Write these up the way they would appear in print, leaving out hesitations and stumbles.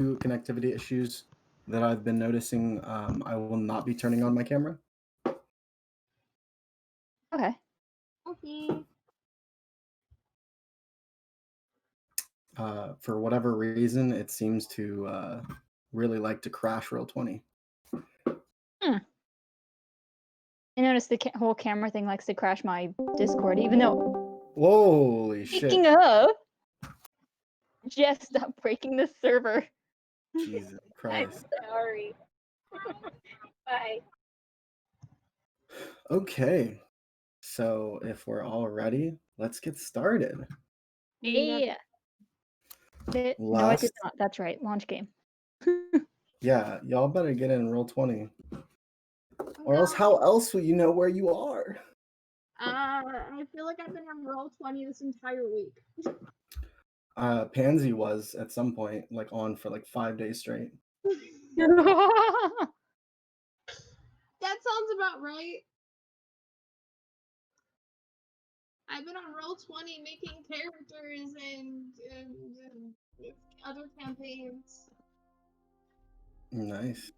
connectivity issues that I've been noticing, I will not be turning on my camera. Okay. Okay. For whatever reason, it seems to really like to crash Roll20. I noticed the whole camera thing likes to crash my Discord, even though. Holy Speaking shit! of, just stop breaking the server. Jesus Christ! Sorry. Bye. Okay, so if we're all ready, let's get started. Yeah. No, I did not. That's right. Launch game. Yeah, y'all better get in Roll20. Or else how else will you know where you are? I feel like I've been on Roll20 this entire week. Pansy was at some point like on for like 5 days straight. That sounds about right. I've been on Roll20 making characters and other campaigns. Nice.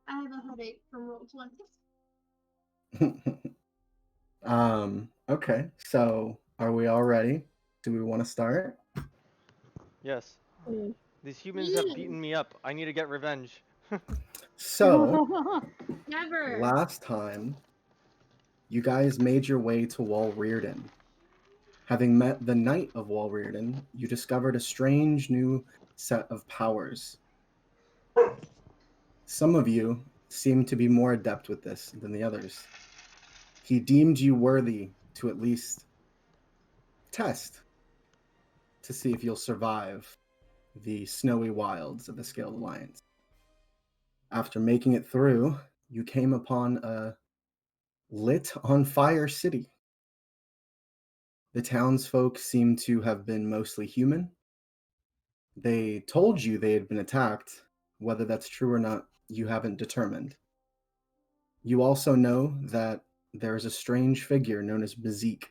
I have a headache from Roll20. Okay, so are we all ready? Do we want to start? Yes. These humans have beaten me up. I need to get revenge. So, Never. last time, you guys made your way to Wall Rearden. Having met the Knight of Wall Rearden, you discovered a strange new set of powers. Some of you seem to be more adept with this than the others. He deemed you worthy to at least test to see if you'll survive the snowy wilds of the Scaled Alliance. After making it through, you came upon a lit on fire city. The townsfolk seem to have been mostly human. They told you they had been attacked. Whether that's true or not, you haven't determined. You also know that there is a strange figure known as Bazik,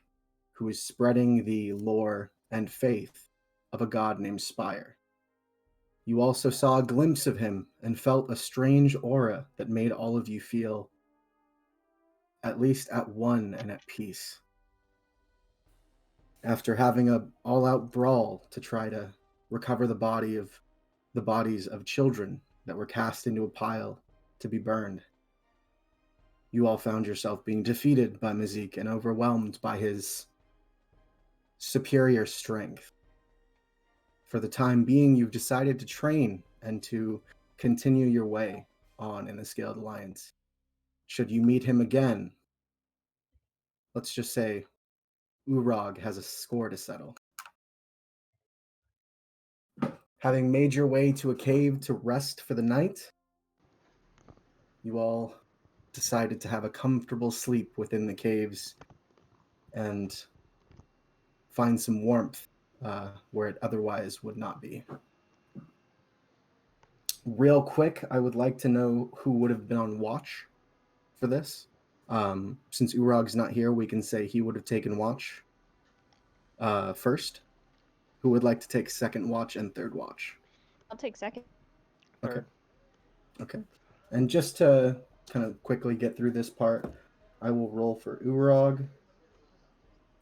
who is spreading the lore and faith of a god named Spire. You also saw a glimpse of him and felt a strange aura that made all of you feel at least at one and at peace. After having an all-out brawl to try to recover the bodies of children that were cast into a pile to be burned, you all found yourself being defeated by Mazik and overwhelmed by his superior strength. For the time being, you've decided to train and to continue your way on in the Scaled Alliance. Should you meet him again, let's just say Urag has a score to settle. Having made your way to a cave to rest for the night, you all decided to have a comfortable sleep within the caves and find some warmth where it otherwise would not be. Real quick, I would like to know who would have been on watch for this. Since Urag's not here, we can say he would have taken watch first. Who would like to take second watch and third watch? I'll take second. Okay. Okay. And just to kind of quickly get through this part, I will roll for Urag.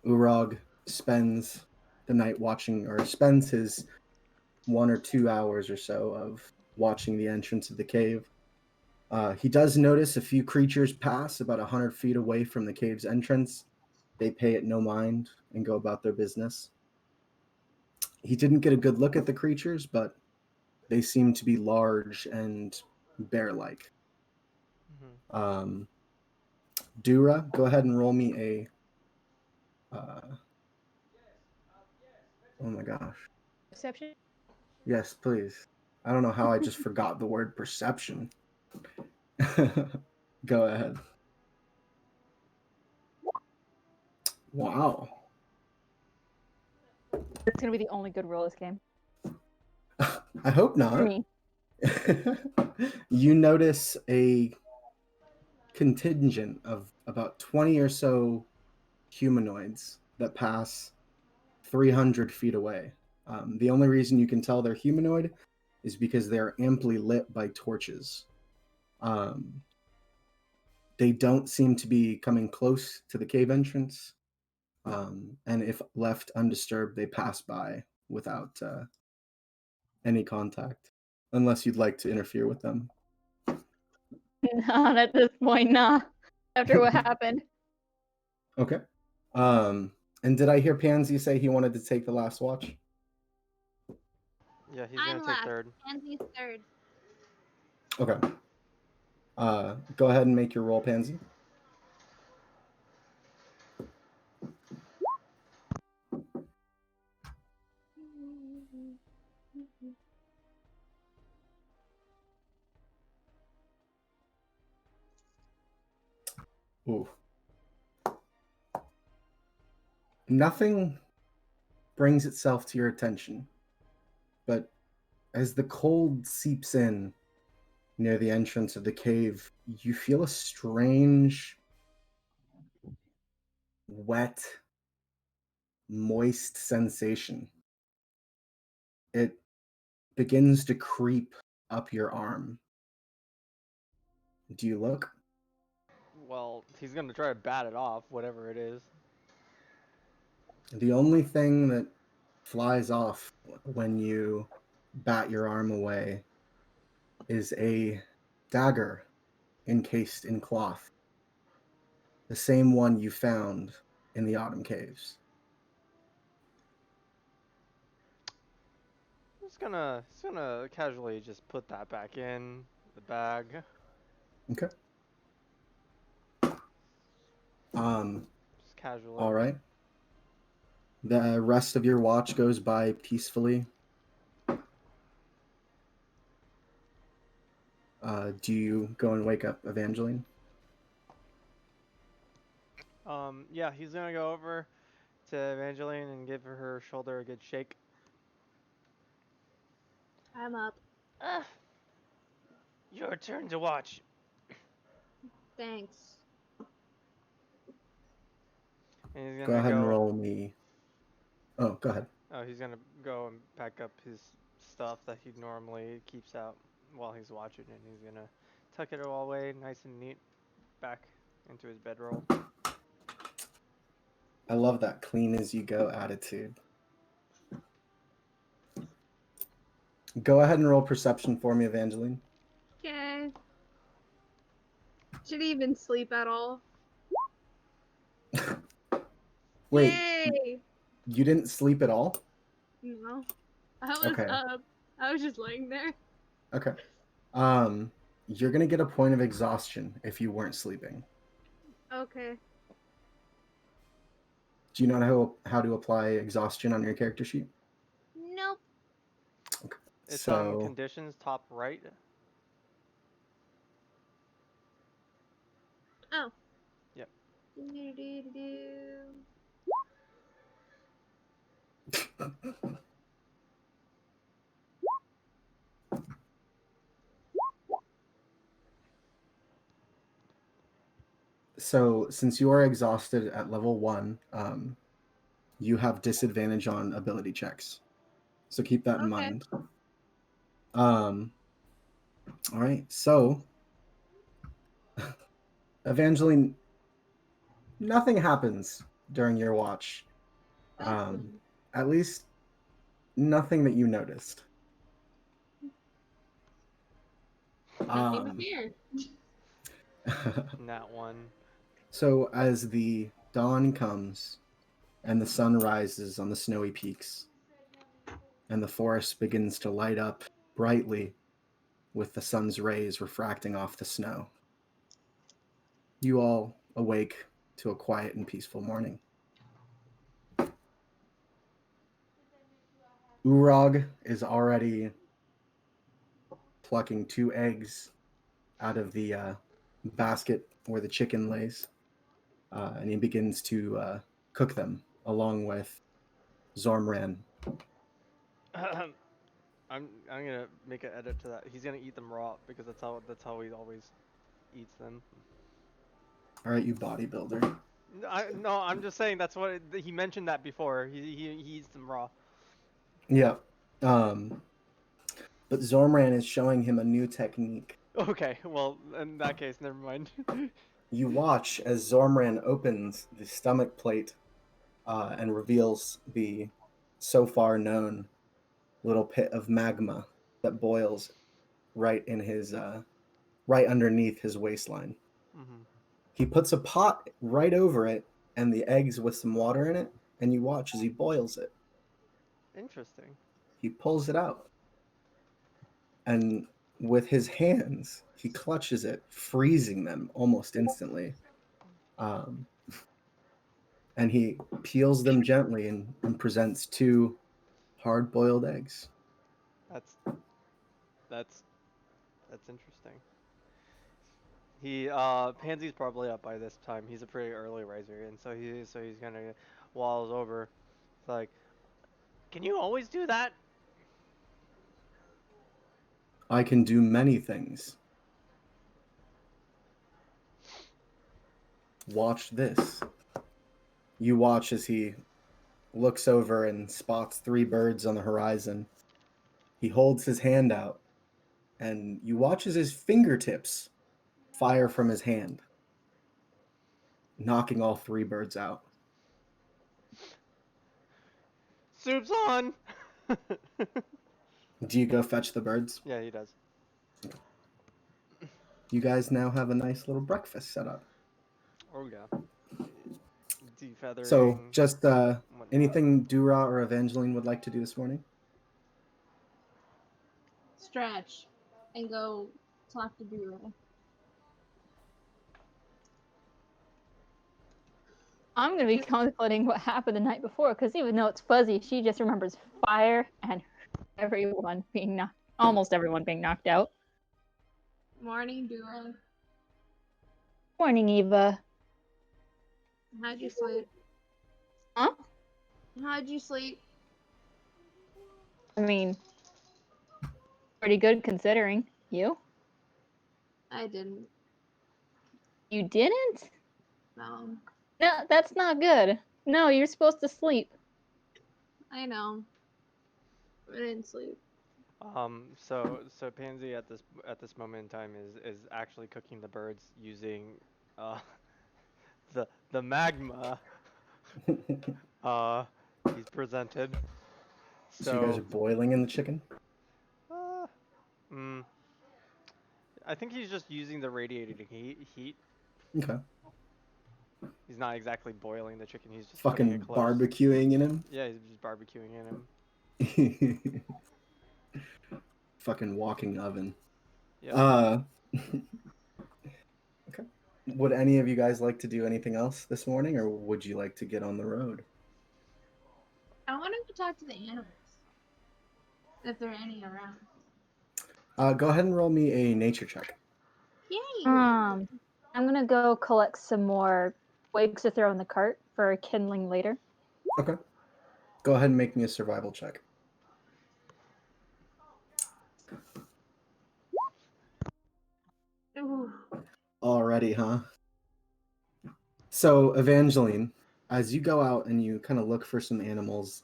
Urag spends the night watching, or spends his 1 or 2 hours or so of watching the entrance of the cave. He does notice a few creatures pass about 100 feet away from the cave's entrance. They pay it no mind and go about their business. He didn't get a good look at the creatures, but they seem to be large and bear-like. Dura, go ahead and roll me a... oh my gosh. Perception? Yes, please. I don't know how I just forgot the word perception. Go ahead. Wow. It's going to be the only good roll this game. I hope not. For me. You notice a contingent of about 20 or so humanoids that pass 300 feet away. The only reason you can tell they're humanoid is because they're amply lit by torches. They don't seem to be coming close to the cave entrance, and if left undisturbed, they pass by without any contact, unless you'd like to interfere with them. Not at this point, nah. After what happened. Okay. And did I hear Pansy say he wanted to take the last watch? Yeah, he's I'm gonna take last. third. Pansy's third. Okay. Go ahead and make your roll, Pansy. Ooh. Nothing brings itself to your attention, but as the cold seeps in near the entrance of the cave, you feel a strange, wet, moist sensation. It begins to creep up your arm. Do you look? Well, he's gonna try to bat it off, whatever it is. The only thing that flies off when you bat your arm away is a dagger encased in cloth. The same one you found in the autumn caves. He's gonna casually just put that back in the bag. Okay. Just casually. All right. The rest of your watch goes by peacefully. Do you go and wake up Evangeline? Yeah, he's gonna go over to Evangeline and give her shoulder a good shake. I'm up. Ah, your turn to watch. Thanks. And he's Go gonna ahead and go. roll me. Oh, go ahead. Oh, he's gonna go and pack up his stuff that he normally keeps out while he's watching, and he's gonna tuck it all away, nice and neat, back into his bedroll. I love that clean as you go attitude. Go ahead and roll perception for me, Evangeline. Okay. Should he even sleep at all? Wait, Yay! you didn't sleep at all? No. I was Okay. up. I was just laying there. Okay. You're gonna get a point of exhaustion if you weren't sleeping. Okay. Do you know how to apply exhaustion on your character sheet? Nope. Okay. It's on So conditions, top right. Oh. Yep. Do-do-do-do-do. so since you are exhausted at level 1, you have disadvantage on ability checks. So keep that in Okay. mind. All right. So Evangeline, nothing happens during your watch. That's good. At least nothing that you noticed. Nothing to fear. That one. So as the dawn comes and the sun rises on the snowy peaks and the forest begins to light up brightly with the sun's rays refracting off the snow, you all awake to a quiet and peaceful morning. Urag is already plucking 2 eggs out of the basket where the chicken lays, and he begins to cook them along with Zormran. I'm gonna make an edit to that. He's gonna eat them raw because that's how he always eats them. All right, you bodybuilder. No, I'm just saying that's what he mentioned that before. He eats them raw. Yeah. But Zormran is showing him a new technique. Okay, well, in that case, never mind. You watch as Zormran opens the stomach plate and reveals the so far known little pit of magma that boils right in his right underneath his waistline. Hmm. He puts a pot right over it and the eggs with some water in it, and you watch as he boils it. Interesting. He pulls it out, and with his hands, he clutches it, freezing them almost instantly. Um, and he peels them gently and presents two hard-boiled eggs. That's that's that's interesting. Pansy's probably up by this time. He's a pretty early riser, and so he's gonna walls over. It's like, can you always do that? I can do many things. Watch this. You watch as he looks over and spots three birds on the horizon. He holds his hand out, and you watch as his fingertips fire from his hand, knocking all three birds out. Soup's on. Do you go fetch the birds? Yeah, he does. You guys now have a nice little breakfast set up. Oh yeah. Defeathering. So, just whatnot. anything Dura or Evangeline would like to do this morning? Stretch and go talk to Dura. I'm gonna be contemplating what happened the night before, because even though it's fuzzy, she just remembers fire and almost everyone being knocked out. Morning, Dura. Morning, Eva. How'd you sleep? Huh? How'd you sleep? I mean, pretty good considering. You? I didn't. You didn't? No. No, that's not good. No, you're supposed to sleep. I know. I didn't sleep. So Pansy at this moment in time is actually cooking the birds using uh the magma uh he's presented. So you guys So are boiling in the chicken? uh, mm, I think he's just using the radiating heat. Okay. He's not exactly boiling the chicken. He's just putting Fucking it close. barbecuing in him? Yeah, he's just barbecuing in him. Fucking walking oven. Yep. Okay. Would any of you guys like to do anything else this morning, or would you like to get on the road? I want to go talk to the animals. If there are any around. Go ahead and roll me a nature check. Yay! I'm gonna go collect some more twigs to throw in the cart for kindling later. Okay. Go ahead and make me a survival check. Ooh. Already, huh? So, Evangeline, as you go out and you kind of look for some animals,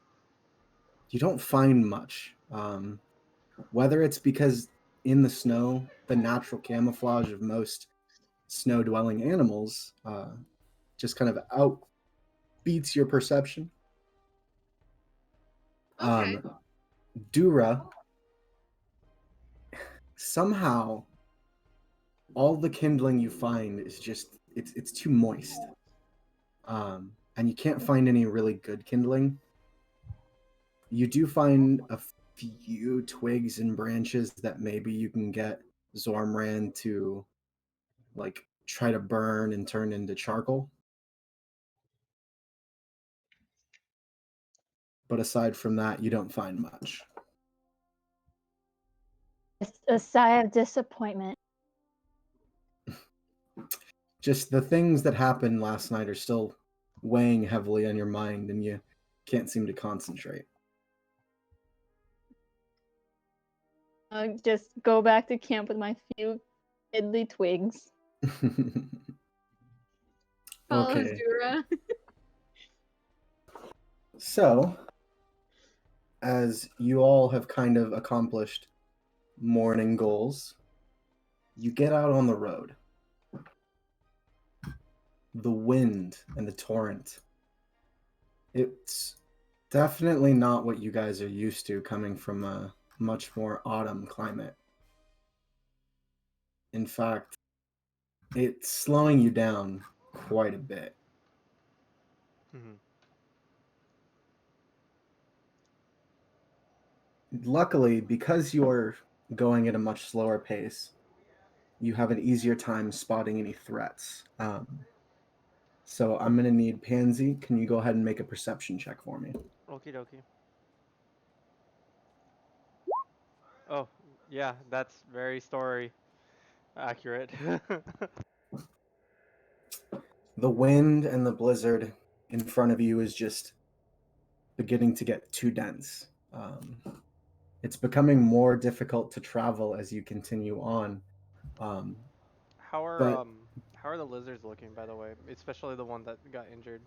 you don't find much. Whether it's because in the snow, the natural camouflage of most snow-dwelling animals just kind of outbeats your perception. Okay. Dura, somehow, all the kindling you find is just it's too moist, and you can't find any really good kindling. You do find a few twigs and branches that maybe you can get Zormran to like try to burn and turn into charcoal. But aside from that, you don't find much. It's a sigh of disappointment. Just the things that happened last night are still weighing heavily on your mind, and you can't seem to concentrate. Just go back to camp with my few fiddly twigs. Follows Okay. Dura. So, as you all have kind of accomplished morning goals. You get out on the road. The wind and the torrent. It's definitely not what you guys are used to coming from a much more autumn climate. In fact, it's slowing you down quite a bit. Mhm. Luckily, because you're going at a much slower pace, you have an easier time spotting any threats. So I'm going to need Pansy. Can you go ahead and make a perception check for me? Okie dokie. Oh, yeah, that's very story accurate. The wind and the blizzard in front of you is just beginning to get too dense. It's becoming more difficult to travel as you continue on. Um, How are but um how are the lizards looking, by the way? Especially the one that got injured.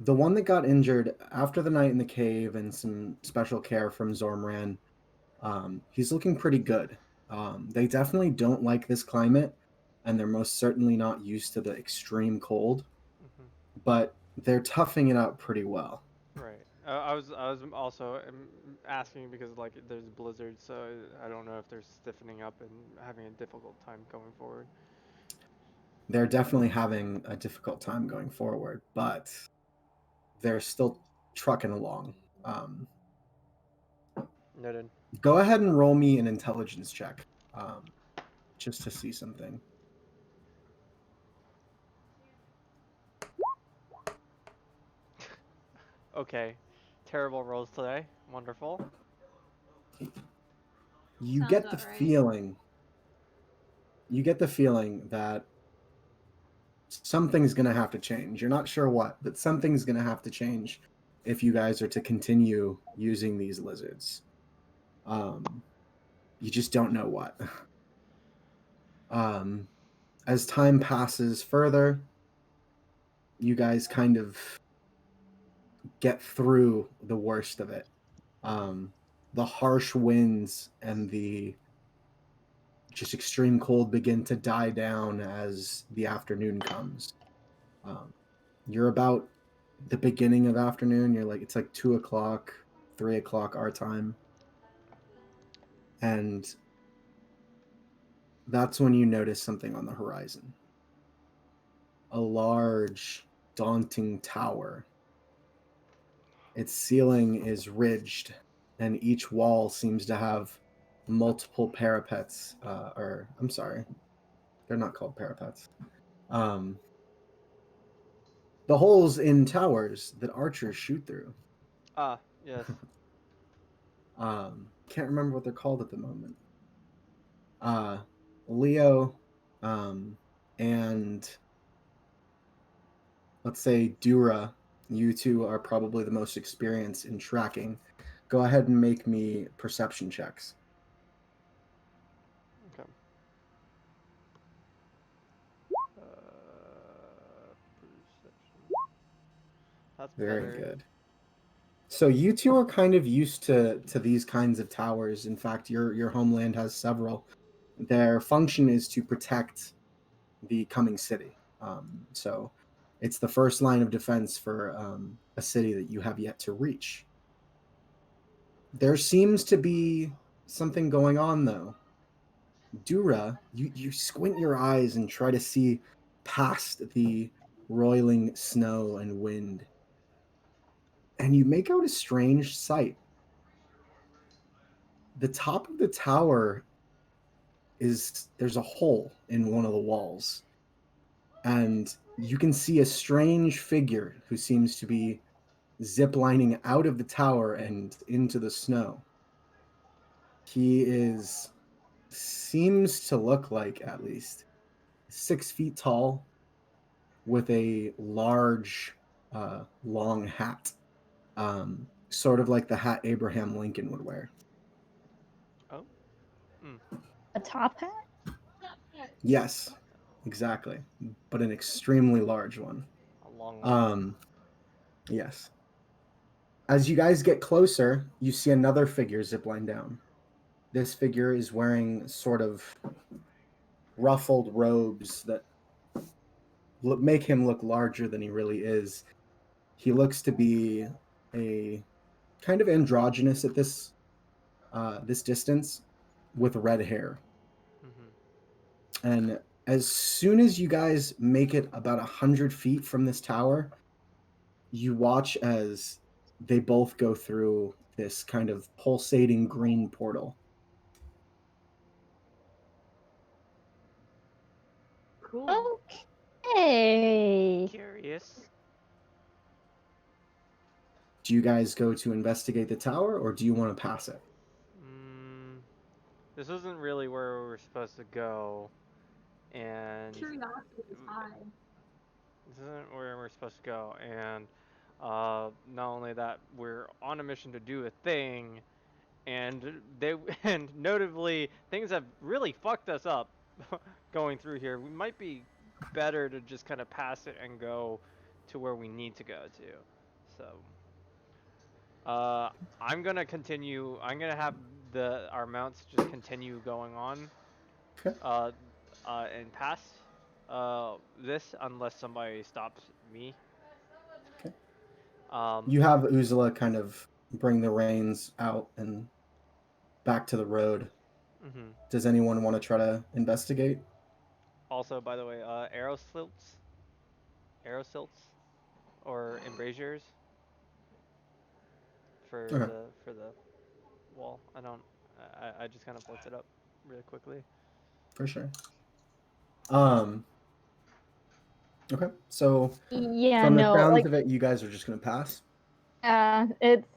the one that got injured after the night in the cave and some special care from Zormran, he's looking pretty good. They definitely don't like this climate, and they're most certainly not used to the extreme cold, Mhm. but they're toughing it out pretty well. Right. I was also asking because like there's blizzards, so I don't know if they're stiffening up and having a difficult time going forward. They're definitely having a difficult time going forward, but they're still trucking along. Um, Noted. Go ahead and roll me an intelligence check, just to see something. Okay. Terrible rolls today. Wonderful. You Sounds get the about right. feeling. You get the feeling that something's going to have to change. You're not sure what, but something's going to have to change if you guys are to continue using these lizards. You just don't know what. Um, as time passes further, you guys kind of get through the worst of it. The harsh winds and the just extreme cold begin to die down as the afternoon comes. Um, you're about the beginning of afternoon. You're like, it's like 2 o'clock, 3 o'clock our time. And that's when you notice something on the horizon. A large, daunting tower. Its ceiling is ridged, and each wall seems to have multiple parapets. Or, I'm sorry, they're not called parapets. Um, the holes in towers that archers shoot through. Ah, yes. Can't remember what they're called at the moment. Leo, um, and let's say Dura, you two are probably the most experienced in tracking. Go ahead and make me perception checks. Okay. Perception. That's Very better. good. So you two are kind of used to these kinds of towers. In fact, your homeland has several. Their function is to protect the coming city. So it's the first line of defense for a city that you have yet to reach. There seems to be something going on, though. Dura, you squint your eyes and try to see past the roiling snow and wind, and you make out a strange sight. The top of the tower there's a hole in one of the walls, and you can see a strange figure who seems to be ziplining out of the tower and into the snow. He seems to look like at least 6 feet tall with a large, long hat, sort of like the hat Abraham Lincoln would wear. Oh. Mm. A top hat? Yes, exactly, but an extremely large one. A long one. Um, yes. As you guys get closer, you see another figure zipline down. this figure is wearing sort of ruffled robes that make him look larger than he really is. He looks to be a kind of androgynous at this distance, with red hair. Mm-hmm. And as soon as you guys make it about 100 feet from this tower, you watch as they both go through this kind of pulsating green portal. Cool. Okay. Curious. Do you guys go to investigate the tower, or do you want to pass it? This isn't really where we were supposed to go, and Curiosity is high. this isn't where we're supposed to go, and not only that, we're on a mission to do a thing, and they and notably things have really fucked us up going through here. We might be better to just kind of pass it and go to where we need to go to. So I'm gonna continue. I'm gonna have our mounts just continue going on. Okay. And pass this unless somebody stops me. Okay. Um. You have Uzula kind of bring the reins out and back to the road. Mhm. Does anyone want to try to investigate? Also, by the way, arrow silts, or embrasures Okay, for the wall. I don't. I just kind of looked it up really quickly. for sure. Um. Okay, so Yeah, from the no, sounds like, of it, you guys are just gonna pass. it's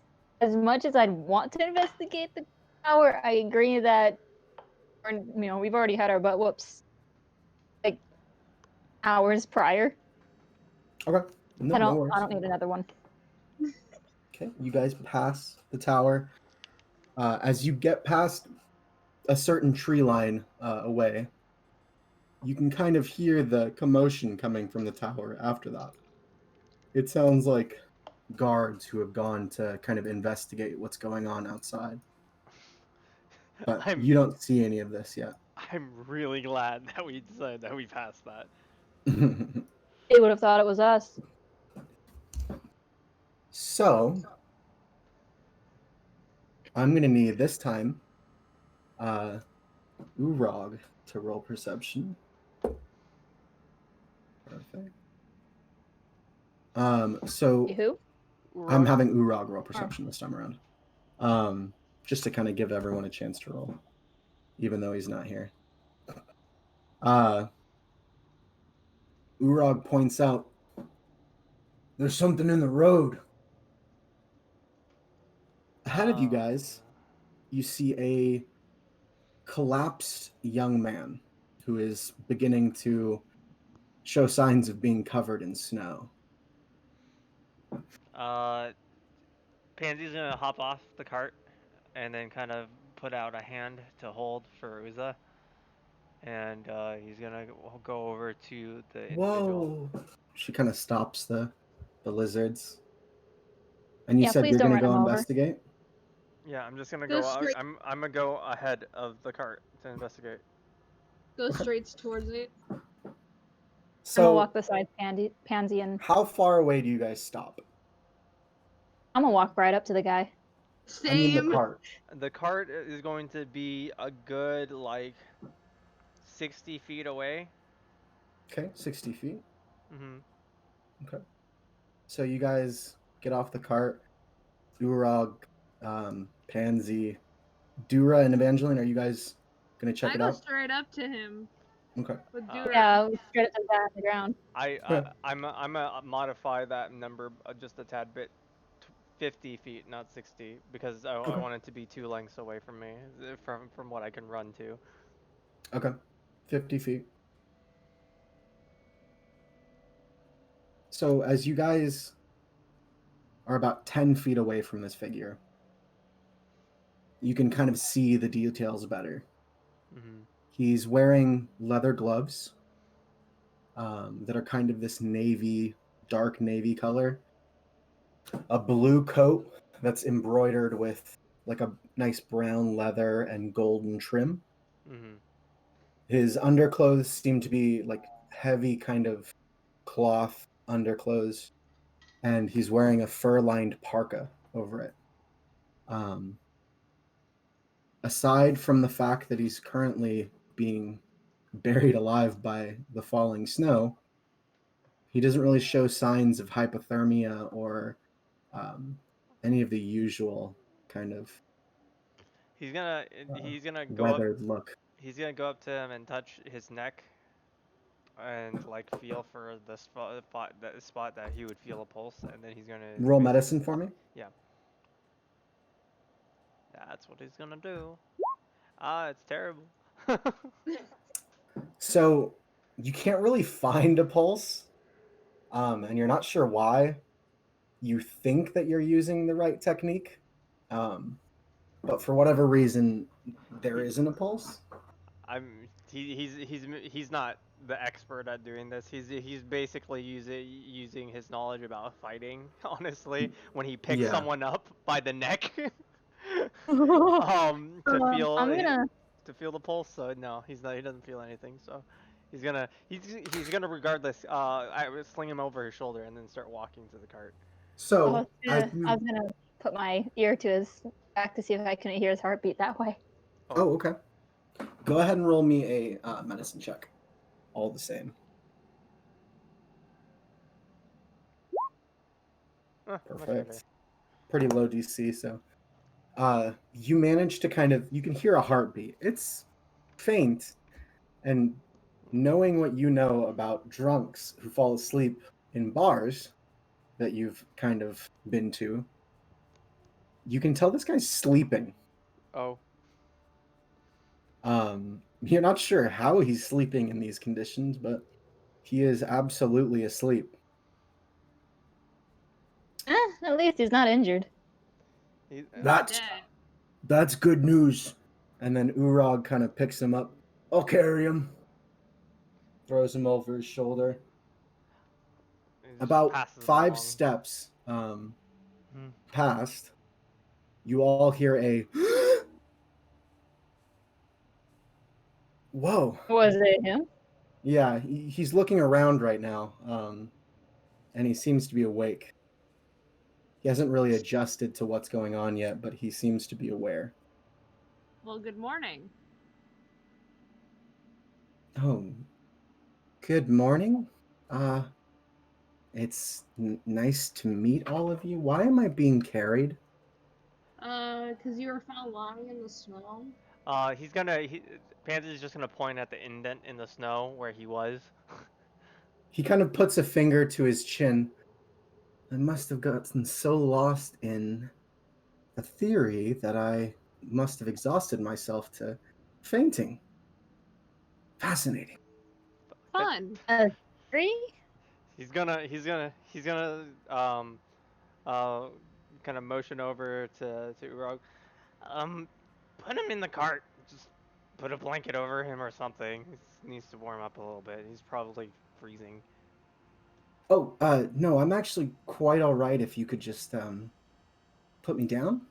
as much as I'd want to investigate the tower, I agree that we've already had our butt whoops like hours prior. Okay, no, I no don't worries. I don't need another one. Okay, you guys pass the tower. As you get past a certain tree line away, you can kind of hear the commotion coming from the tower after that. It sounds like guards who have gone to kind of investigate what's going on outside. But I'm you don't see any of this yet. I'm really glad that we decided that we passed that. They would have thought it was us. So, I'm going to need this time Urog to roll perception. Perfect. So Who? I'm Rug. having Urog roll perception this time around. Just to kind of give everyone a chance to roll, even though he's not here. Urog points out, there's something in the road. Ahead of you guys, you see a collapsed young man who is beginning to show signs of being covered in snow. Pansy's gonna hop off the cart and then kind of put out a hand to hold for Uza, and he's gonna go over to the individual. Whoa! She kind of stops the lizards. And you Yeah, said please you're don't gonna run him go over. investigate? Yeah, I'm just gonna Go go. straight. I'm gonna go ahead of the cart to investigate. Go straight towards it. I'm gonna So, walk beside Pansy and how far away do you guys stop? I'm gonna walk right up to the guy. I mean, the Same. cart. The cart is going to be a good like 60 feet away. Okay, 60 feet. Mm-hmm. Okay. So you guys get off the cart. Urog, Pansy, Dura, and Evangeline, are you guys gonna check I it go out? straight up to him Okay. with Uh, Dura. Yeah, straight up to the guy on the ground. Okay. I'm a modify that number just a tad bit, 50 feet, not 60, because I Okay. want it to be 2 lengths away from me, from what I can run to. Okay. 50 feet. So as you guys are about 10 feet away from this figure, you can kind of see the details better. Mm-hmm. He's wearing leather gloves that are kind of this dark navy color, a blue coat that's embroidered with like a nice brown leather and golden trim. Mm-hmm. His underclothes seem to be like heavy kind of cloth underclothes, and he's wearing a fur-lined parka over it. Um, Aside from the fact that he's currently being buried alive by the falling snow, he doesn't really show signs of hypothermia or um, any of the usual kind of He's gonna uh, he's gonna go up. weathered look. He's gonna go up to him and touch his neck, and like feel for the spot that he would feel a pulse, and then he's gonna Roll basically, medicine for me. yeah, that's what he's gonna do. Ah, it's terrible. So you can't really find a pulse, and you're not sure why. You think that you're using the right technique, um, but for whatever reason, there He- isn't a pulse. he's not the expert at doing this. He's basically using his knowledge about fighting. Honestly, when he picks Yeah. someone up by the neck, Um, to feel I'm gonna. the pulse. So no, he's not. He doesn't feel anything. So he's gonna regardless. I would sling him over his shoulder and then start walking to the cart. So as I you, was gonna put my ear to his back to see if I couldn't hear his heartbeat that way. oh, okay. Go ahead and roll me a medicine check. All the same. Much better. Perfect. Pretty low DC, so you manage to kind of, you can hear a heartbeat. It's faint, and knowing what you know about drunks who fall asleep in bars that you've kind of been to, you can tell this guy's sleeping. Oh, You're not sure how he's sleeping in these conditions, but he is absolutely asleep. At least he's not injured. he, Not That's dead. that's good news. And then Urag kind of picks him up. I'll carry him. Throws him over his shoulder. he just About passes 5 along. steps Hmm. past, you all hear a whoa. Was it him? Yeah, he's looking around right now, and he seems to be awake. He hasn't really adjusted to what's going on yet, but he seems to be aware. Well, good morning. Oh, good morning. Uh, it's nice to meet all of you. Why am I being carried? 'Cause you were found lying in the snow. He's gonna. Pansy's just gonna point at the indent in the snow where he was. He kind of puts a finger to his chin. I must have gotten so lost in the theory that I must have exhausted myself to fainting. Fascinating. Fun. Three? He's gonna uh kind of motion over to Urog. Um, put him in the cart. Just put a blanket over him or something. He needs to warm up a little bit. He's probably freezing. Oh, no, I'm actually quite all right if you could just put me down.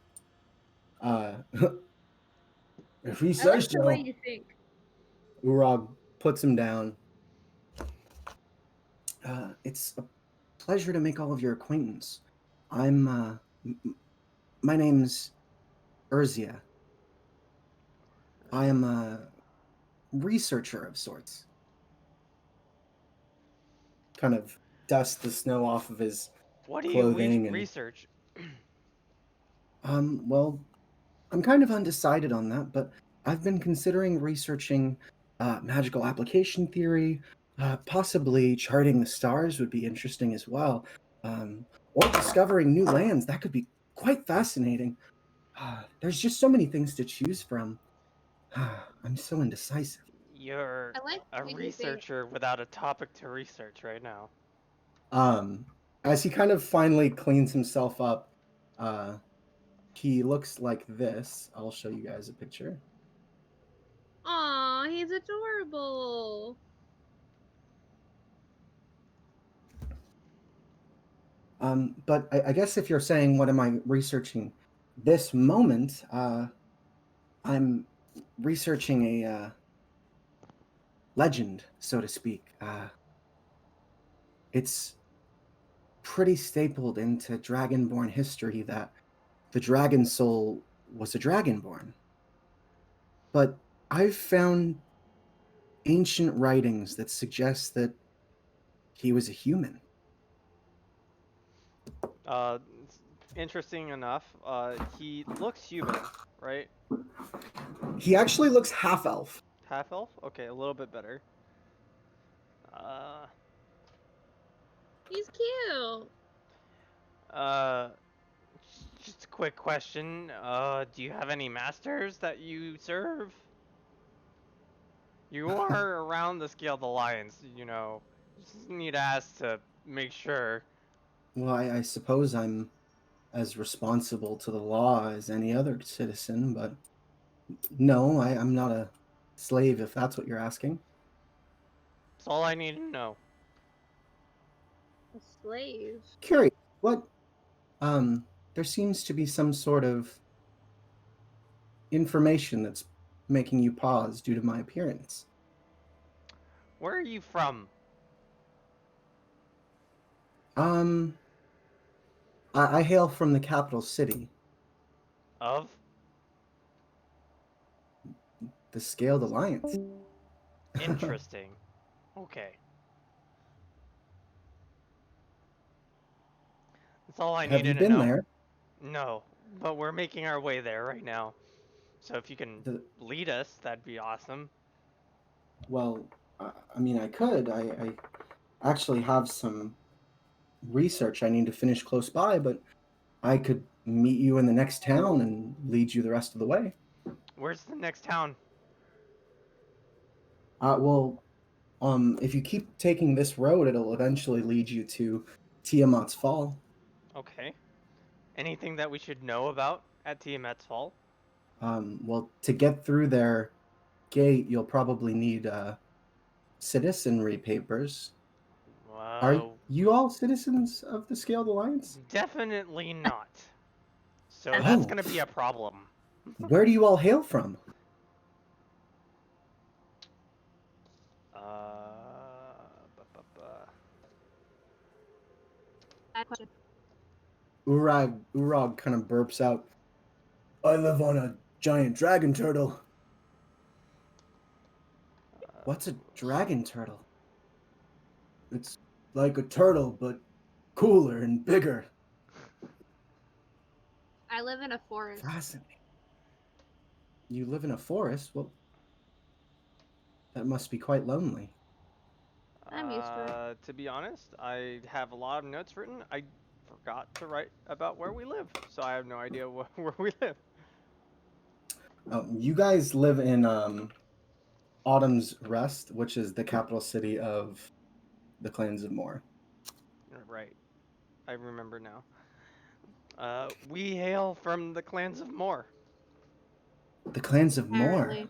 Uh, if he I says like the way so. you think. Urag puts him down. It's a pleasure to make all of your acquaintance. I'm, my name's Isariegh. I am a researcher of sorts. Kind of dust the snow off of his What do you clothing and research? well, I'm kind of undecided on that, but I've been considering researching magical application theory. Possibly charting the stars would be interesting as well. Or discovering new lands. That could be quite fascinating. There's just so many things to choose from. I'm so indecisive. You're I like a the way you think. researcher without a topic to research right now. Um, as he kind of finally cleans himself up, uh, he looks like this. I'll show you guys a picture. Aw, he's adorable. But I guess if you're saying what am I researching, this moment, I'm researching a legend, so to speak. It's pretty stapled into Dragonborn history that the dragon soul was a Dragonborn. But I've found ancient writings that suggest that he was a human. Uh, Interesting enough. He looks human, right? He actually looks half elf. Half elf? Okay, a little bit better. Uh, He's cute. uh, just a quick question. Do you have any masters that you serve? You are around the Scaled Alliance, you know. Just need to ask to make sure. Well, I suppose I'm as responsible to the law as any other citizen, but no, I'm not a slave if that's what you're asking. That's all I need to know. A slave. Curious, what, there seems to be some sort of information that's making you pause due to my appearance. Where are you from? Um, I hail from the capital city, Of? the Scaled Alliance. Interesting. Okay. That's all I Have you needed to been know. there? No, but we're making our way there right now. So if you can The, lead us, that'd be awesome. well, I mean, I could. I actually have some research I need to finish close by, but I could meet you in the next town and lead you the rest of the way. Where's the next town? Well, if you keep taking this road, it'll eventually lead you to Tiamat's Fall. Okay. Anything that we should know about at Tiamat's Fall? Well, to get through their gate, you'll probably need citizenry papers. Are Wow. you all citizens of the Scaled Alliance? Definitely not. So that's Oh, gonna be a problem. where do you all hail from? Bu- Bad question. Urag kind of burps out. I live on a giant dragon turtle. What's a dragon turtle? It's like a turtle, but cooler and bigger. I live in a forest. Fascinating. You live in a forest? Well, that must be quite lonely. I'm used to it. To be honest, I have a lot of notes written. I forgot to write about where we live, so I have no idea where we live. You guys live in Autumn's Rest, which is the capital city of the clans of Moor. Right, I remember now. We hail from the clans of Moor. The clans of Moor? Apparently.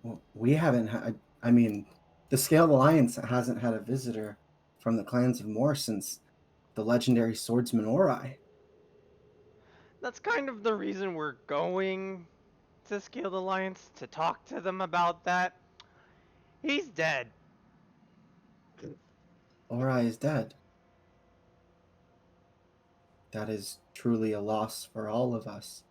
Well, we haven't had, I mean, the Scaled Alliance hasn't had a visitor from the clans of Moor since the legendary swordsman Ori. That's kind of the reason we're going to Scaled Alliance, to talk to them about that. He's dead. Ori is dead. That is truly a loss for all of us.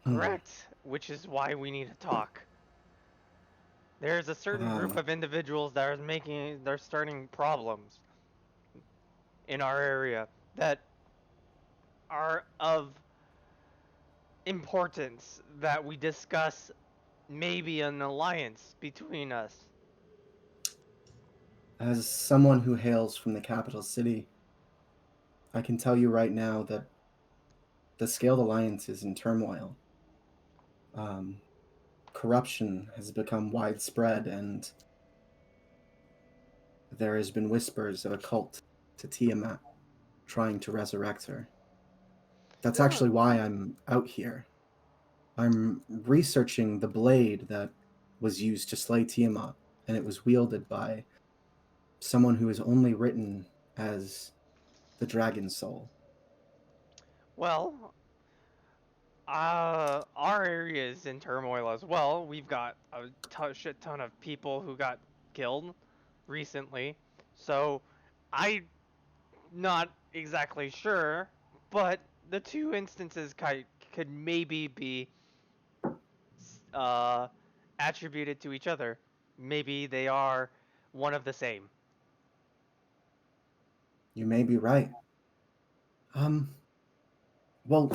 Correct, which is why we need to talk. There's a certain group Um, of individuals that they're starting problems in our area that are of importance that we discuss maybe an alliance between us. as someone who hails from the capital city, I can tell you right now that the Scaled Alliance is in turmoil. Um, Corruption has become widespread, and there has been whispers of a cult to Tiamat trying to resurrect her. That's actually Oh. why I'm out here. I'm researching the blade that was used to slay Tiamat, and it was wielded by someone who is only written as the Dragon Soul. Well, our area is in turmoil as well. We've got a shit ton of people who got killed recently. So, I'm not exactly sure, but the two instances could maybe be uh, attributed to each other. Maybe they are one of the same. You may be right. Well,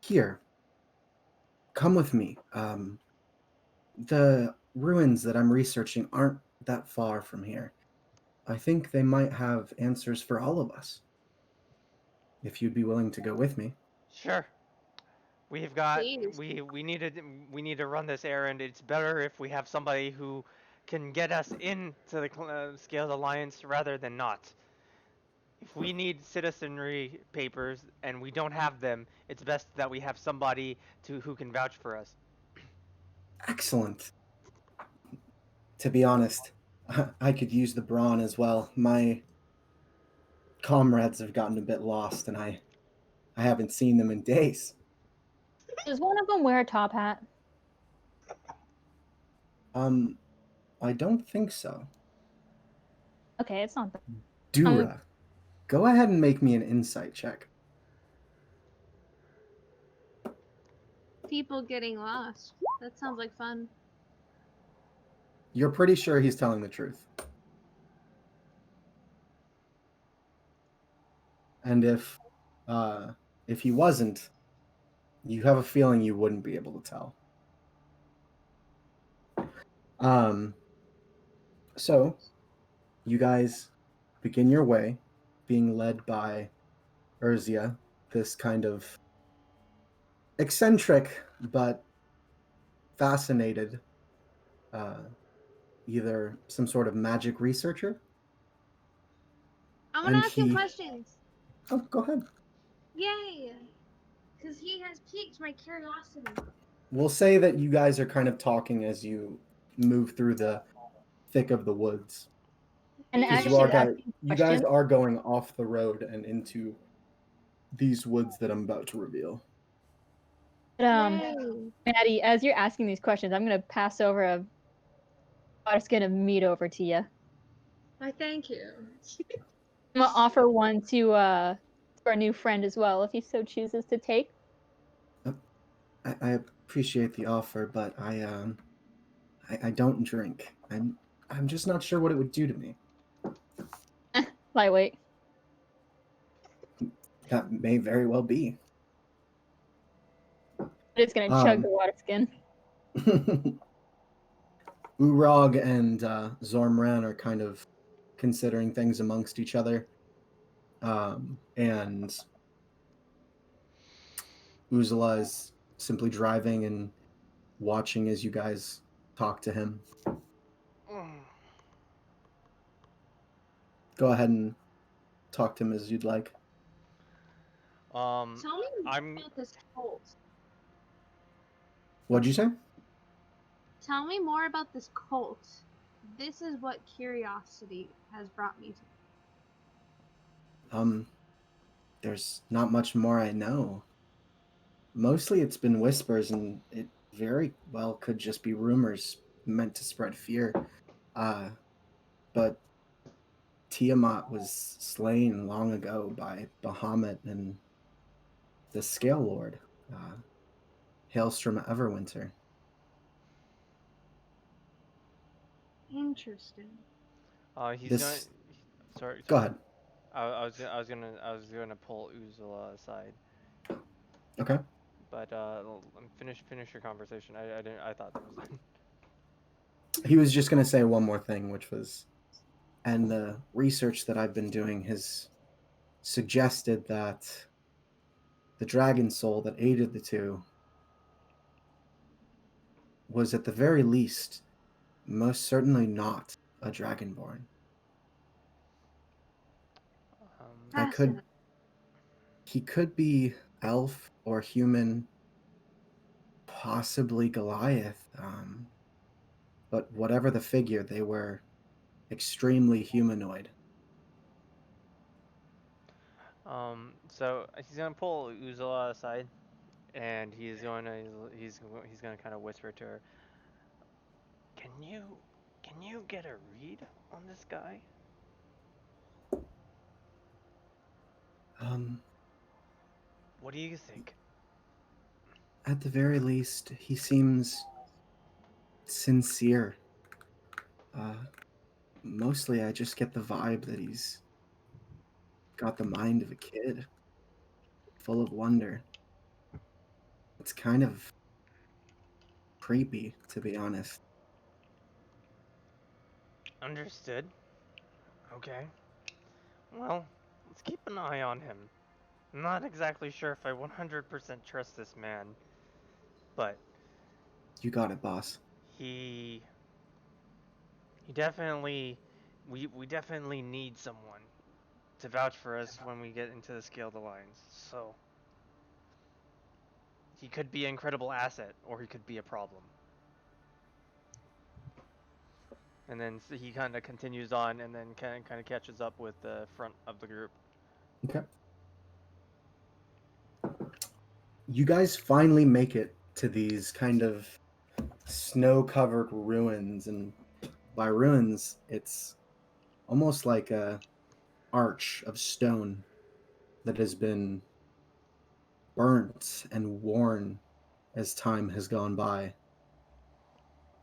here, come with me. The ruins that I'm researching aren't that far from here. I think they might have answers for all of us. If you'd be willing to go with me. Sure. We've got Please. we need to run this errand. It's better if we have somebody who can get us into the Scaled Alliance rather than not. If we need citizenry papers and we don't have them, it's best that we have somebody who can vouch for us. Excellent. To be honest, I could use the brawn as well. My comrades have gotten a bit lost, and I haven't seen them in days. Does one of them wear a top hat? Um, I don't think so. Okay, it's not. Dura, go ahead and make me an insight check. People getting lost. That sounds like fun. You're pretty sure he's telling the truth. And if he wasn't, you have a feeling you wouldn't be able to tell. So you guys begin your way, being led by Urzia, this kind of eccentric but fascinated, either some sort of magic researcher. I want to ask him questions. Oh, go ahead. Yay! Because he has piqued my curiosity. We'll say that you guys are kind of talking as you move through the thick of the woods. And Because as you she's are guys, asking you guys questions, are going off the road and into these woods that I'm about to reveal. Yay! Maddie, as you're asking these questions, I'm gonna pass over a water skin of meat over to you. Why, thank you. I'm gonna offer one to our new friend as well, if he so chooses to take. I appreciate the offer, but I don't drink. I'm just not sure what it would do to me. Lightweight. That may very well be. I'm just gonna chug the water skin. Urog and Zormran are kind of considering things amongst each other. And Uzula is simply driving and watching as you guys talk to him. Go ahead and talk to him as you'd like. Tell me about this cult. What'd you say? Tell me more about this cult. This is what curiosity has brought me to. There's not much more I know. Mostly it's been whispers, and it very well could just be rumors meant to spread fear. But Tiamat was slain long ago by Bahamut and the Scale Lord, Hailstrom Everwinter. Interesting. He's going. Sorry. Go ahead. I was gonna pull Uzula aside. Okay. But finish your conversation. I didn't. I thought that was done. He was just gonna say one more thing, which was, and the research that I've been doing has suggested that the dragon soul that aided the two was at the very least most certainly not a dragonborn. He could be elf or human, possibly Goliath. But whatever the figure, they were extremely humanoid. So he's gonna pull Uzula aside, and he's gonna kind of whisper to her, "Can you get a read on this guy?" Um, What do you think? at the very least, he seems sincere. Uh, Mostly, I just get the vibe that he's got the mind of a kid, full of wonder. It's kind of creepy, to be honest. Understood. Okay. Well, let's keep an eye on him. I'm not exactly sure if I 100% trust this man, but You got it, boss. he he definitely we definitely need someone to vouch for us when we get into the Scaled Alliance. So he could be an incredible asset, or he could be a problem. And then he kind of continues on, and then kind of catches up with the front of the group. Okay. You guys finally make it to these kind of snow-covered ruins, and by ruins, it's almost like a arch of stone that has been burnt and worn as time has gone by.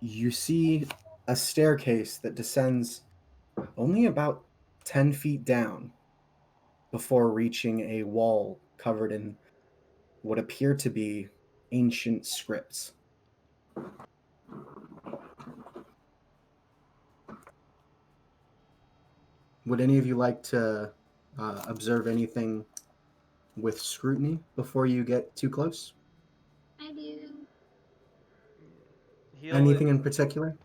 You see a staircase that descends only about 10 feet down before reaching a wall covered in what appear to be ancient scripts. Would any of you like to observe anything with scrutiny before you get too close? I do. He'll Anything in particular?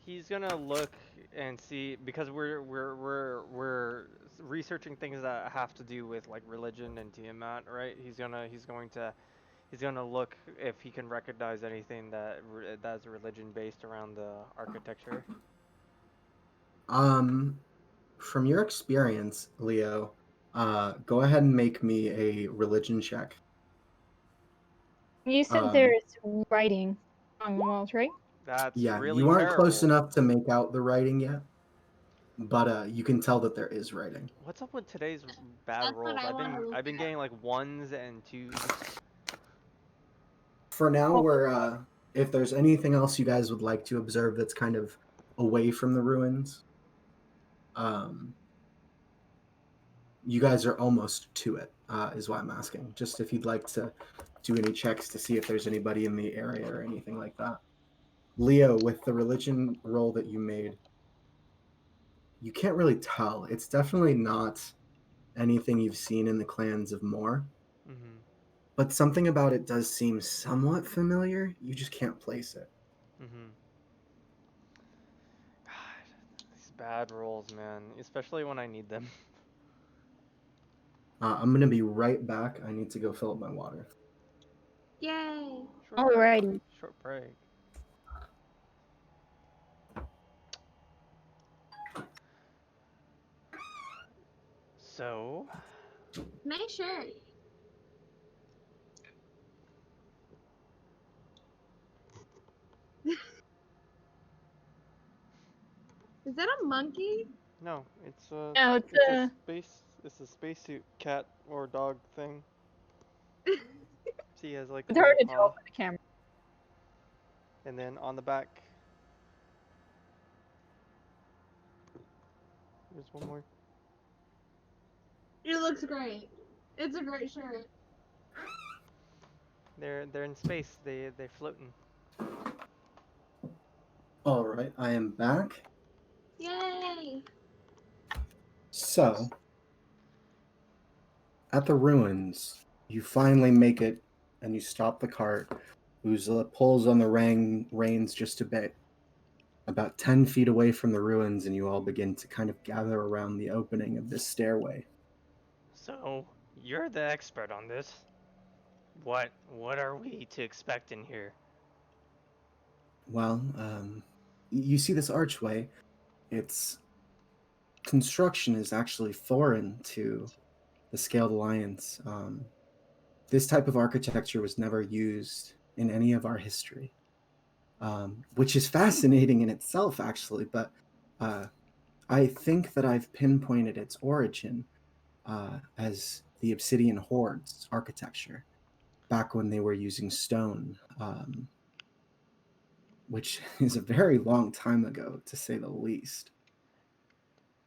he's gonna look and see, because we're researching things that have to do with like religion and Tiamat, right? He's gonna look if he can recognize anything that's religion based around the architecture. Um, from your experience, Leo, go ahead and make me a religion check. You said Um, there's writing on the walls, right? That's yeah, really you aren't close terrible. enough to make out the writing yet, but you can tell that there is writing. What's up with today's bad That's what rolls? I want to look I've been at. getting like ones and twos. For now, Oh, if there's anything else you guys would like to observe that's kind of away from the ruins, um, you guys are almost to it, is why I'm asking. Just if you'd like to do any checks to see if there's anybody in the area or anything like that. Leo, with the religion roll that you made, you can't really tell. It's definitely not anything you've seen in the clans of Moor, Mhm. but something about it does seem somewhat familiar. You just can't place it. Mhm. God, these bad rolls, man. Especially when I need them. I'm going to be right back. I need to go fill up my water. Yay! alrighty. Short break. So, Nice shirt. Is that a monkey? no, No, it's a spacesuit cat or dog thing. See, he has like a it's hard little to tell paw, by the camera. and then on the back, there's one more. It looks great. It's a great shirt. They're in space. They're floating. All right, I am back. Yay! So, at the ruins, you finally make it and you stop the cart. Uzla pulls on the reins just a bit, about 10 feet away from the ruins, and you all begin to kind of gather around the opening of this stairway. So, you're the expert on this. What are we to expect in here? Well, you see this archway. Its construction is actually foreign to the Scaled Alliance. This type of architecture was never used in any of our history, which is fascinating in itself, actually. But I think that I've pinpointed its origin as the Obsidian Hordes architecture, back when they were using stone, which is a very long time ago, to say the least.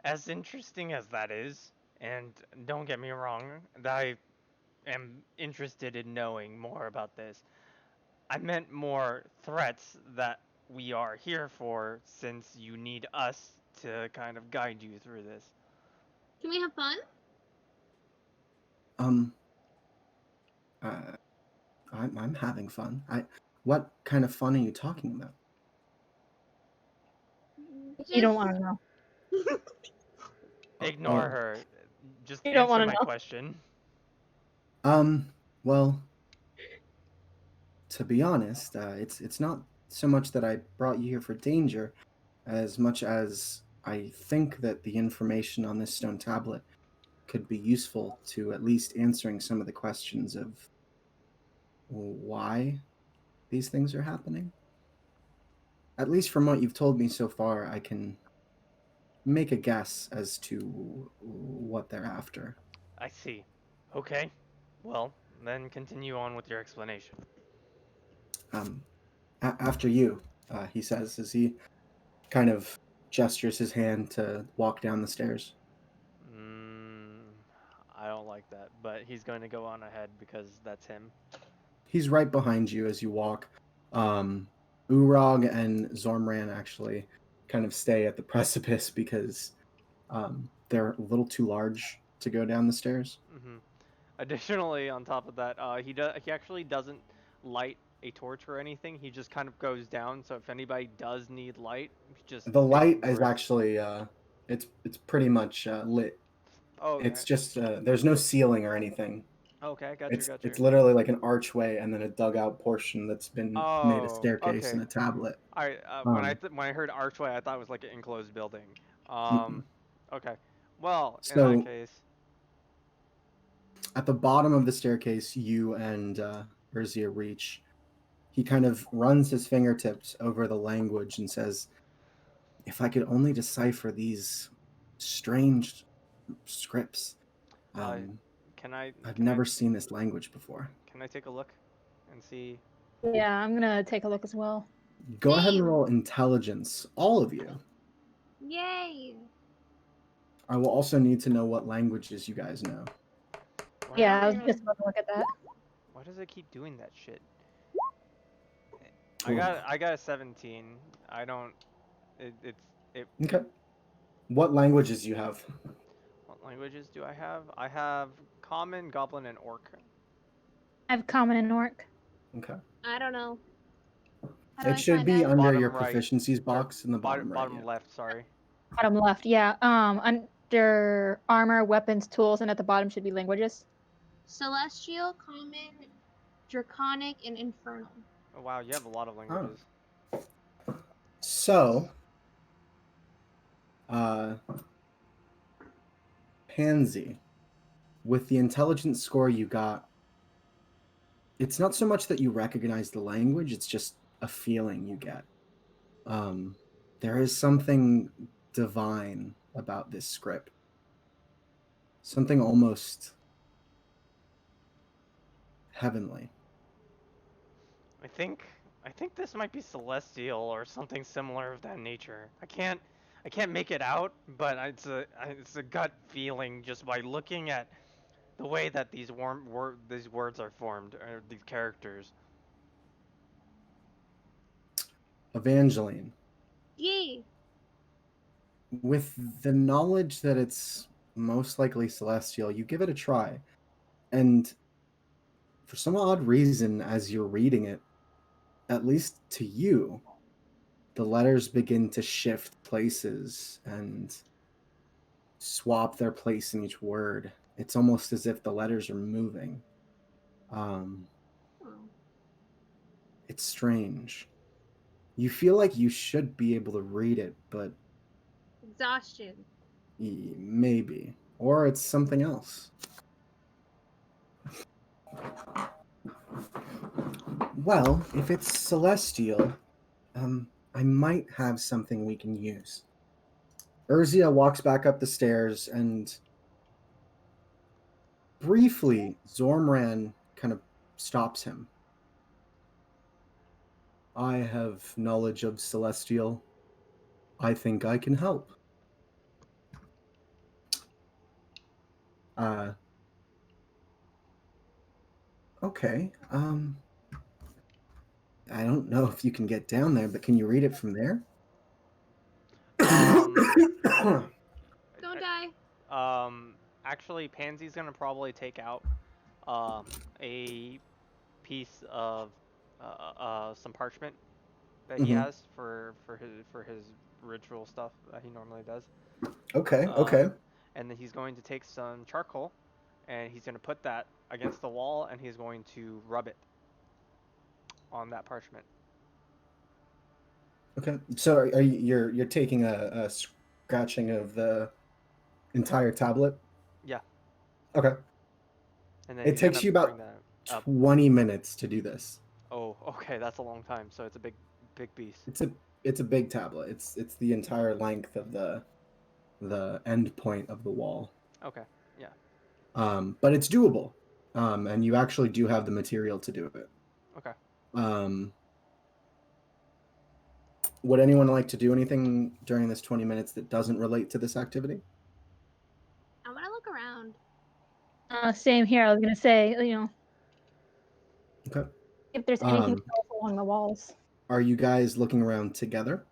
As interesting as that is, and don't get me wrong, I am interested in knowing more about this. I meant more threats that we are here for, since you need us to kind of guide you through this. Can we have fun? Um, uh, I'm having fun. What kind of fun are you talking about? You don't want to know. Ignore her. Just You don't answer wanna my know. question. Well, to be honest, it's not so much that I brought you here for danger, as much as I think that the information on this stone tablet could be useful to at least answering some of the questions of why these things are happening. At least from what you've told me so far, I can make a guess as to what they're after. I see. Okay. Well, then continue on with your explanation. Um, After you, he says, as he kind of gestures his hand to walk down the stairs. Mm, I don't like that, but he's going to go on ahead because that's him. He's right behind you as you walk. Um, Urog and Zormran actually kind of stay at the precipice because they're a little too large to go down the stairs. Hmm. Additionally, on top of that, he actually doesn't light a torch or anything. He just kind of goes down. So if anybody does need light, just The light is grip. actually it's pretty much lit. Oh, okay. It's just there's no ceiling or anything. Okay, got you, It's got you. it's literally like an archway and then a dugout portion that's been made a Oh, staircase okay. and a tablet. I Um, when I heard archway, I thought it was like an enclosed building. mm-mm. Okay. Well, in that So case, at the bottom of the staircase, you and Urzia reach. He kind of runs his fingertips over the language and says, "If I could only decipher these strange scripts. uh, Um, can I I've can I never seen this language before." can I take a look and see? Yeah, I'm gonna take a look as well. Go ahead and Same. roll intelligence, all of you. Yay! I will also need to know what languages you guys know. Why Yeah, don't I was you? just about to look at that. Why does it keep doing that shit? Ooh. I got a 17. I don't. It. Okay. What languages you have? What languages do I have? I have Common, Goblin, and Orc. I have common and orc. Okay. I don't know. How do It I should find be out? under your Bottom right. proficiencies Or box in the bottom right. bottom Yeah. left. Sorry. Bottom left, yeah. Under armor, weapons, tools, and at the bottom should be languages. Celestial, Common, Draconic, and Infernal. Oh wow, you have a lot of languages. So, Pansy, with the intelligence score you got, it's not so much that you recognize the language, it's just a feeling you get. There is something divine about this script. Something almost heavenly. I think this might be celestial or something similar of that nature. I can't make it out, but it's a gut feeling just by looking at the way that these words are formed, or these characters. Evangeline, Yay! with the knowledge that it's most likely celestial, you give it a try. And for some odd reason, as you're reading it, at least to you, the letters begin to shift places and swap their place in each word. It's almost as if the letters are moving. Um, Oh. it's strange. You feel like you should be able to read it, but Exhaustion. maybe. Or it's something else. Well, if it's celestial, I might have something we can use. Urzia walks back up the stairs, and briefly, Zormran kind of stops him. I have knowledge of celestial. I think I can help. Uh, okay. I don't know if you can get down there, but can you read it from there? Um, Don't die. Actually, Pansy's gonna probably take out a piece of some parchment that he Mhm. has for his ritual stuff that he normally does. Okay, okay. Um, and then he's going to take some charcoal, and he's gonna put that against the wall, and he's going to rub it on that parchment. Okay. So are you, you're taking a scratching of the entire tablet? Yeah, Okay. and then It he's gonna takes you bring about that up. 20 minutes to do this. Oh, okay, that's a long time. So it's a big beast. It's a big tablet. It's the entire length of the end point of the wall. Okay, yeah. But it's doable. And you actually do have the material to do it. Okay. Um, would anyone like to do anything during this 20 minutes that doesn't relate to this activity? I want to look around. Same here. I was gonna say, Okay. if there's anything Um, else along the walls. are you guys looking around together?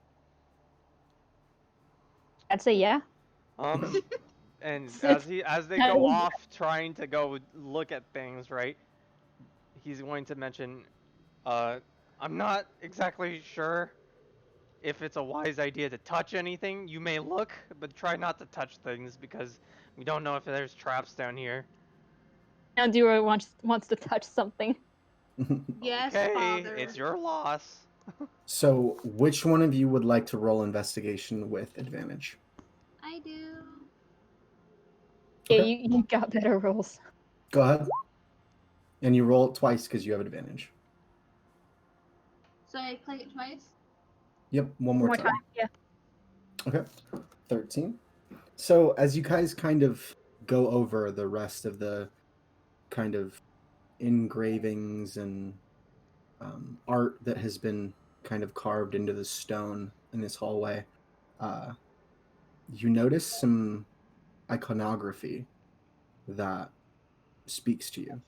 I'd say yeah. And Six- as they go off trying to go look at things, right? He's going to mention, I'm not exactly sure if it's a wise idea to touch anything. You may look, but try not to touch things because we don't know if there's traps down here. Now Duro wants to touch something. Yes, Okay, father. it's your loss. So, which one of you would like to roll investigation with advantage? I do. Yeah, Okay. you got better rolls. Go ahead. And you roll it twice because you have advantage. So I click it twice. Yep, one more time. Yeah. Okay. 13. So, as you guys kind of go over the rest of the kind of engravings and art that has been kind of carved into the stone in this hallway, you notice some iconography that speaks to you.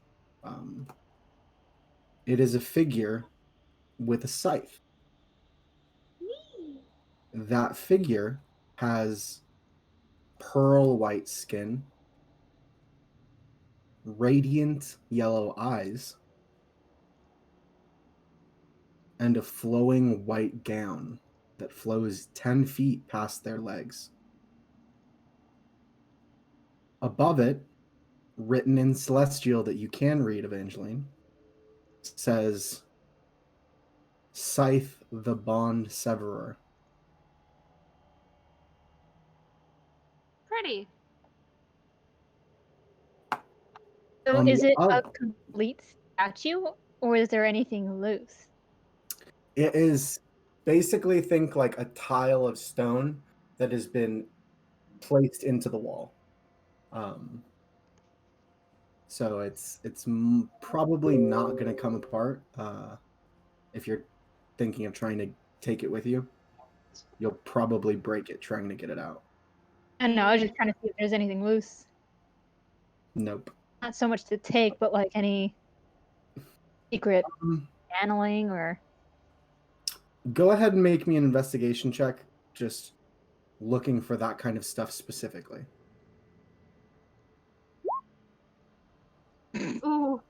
It is a figure with a scythe. Me. That figure has pearl white skin, radiant yellow eyes, and a flowing white gown that flows 10 feet past their legs. Above it, written in Celestial that you can read, Evangeline, says, Scythe the Bond Severer. Pretty. So On is the it a other- complete statue, or is there anything loose? It is basically, think like a tile of stone that has been placed into the wall. So it's probably not going to come apart if you're thinking of trying to take it with you. You'll probably break it trying to get it out. I don't know. I was just trying to see if there's anything loose. Nope. Not so much to take, but like any secret Um, channeling or. Go ahead and make me an investigation check, just looking for that kind of stuff specifically. Ooh.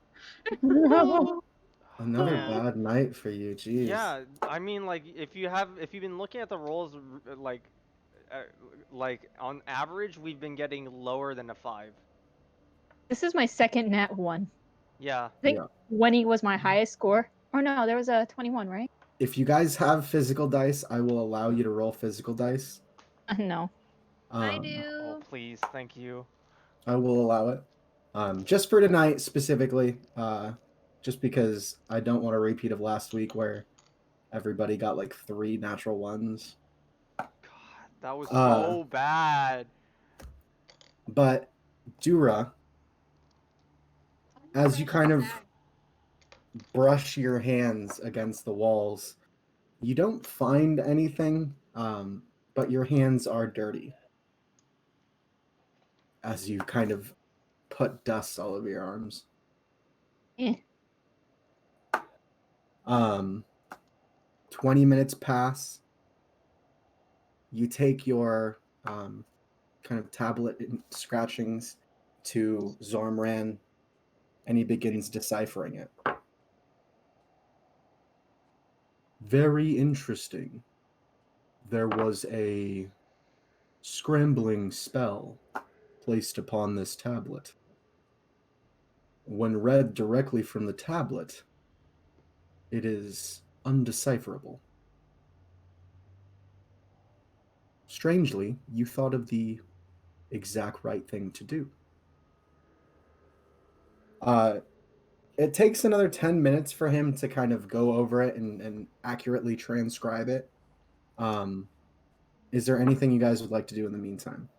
Another Man. bad night for you, jeez. Yeah, I mean, like if you've been looking at the rolls, like on average, we've been getting lower than a 5. This is my second nat 1. Yeah. I think Yeah. 20 was my highest score. Or no, there was a 21, right? If you guys have physical dice, I will allow you to roll physical dice. No. I Um, do. Oh please, thank you. I will allow it. Just for tonight specifically, just because I don't want a repeat of last week where everybody got like 3 natural ones. God, that was Uh, so bad. but Dura, as you kind of brush your hands against the walls, you don't find anything, but your hands are dirty as you kind of put dust all over your arms. Eh. 20 minutes pass. You take your kind of tablet scratchings to Zormran, and he begins deciphering it. Very interesting. There was a scrambling spell placed upon this tablet. When read directly from the tablet, it is undecipherable. Strangely, you thought of the exact right thing to do. It takes another 10 minutes for him to kind of go over it and accurately transcribe it. Is there anything you guys would like to do in the meantime?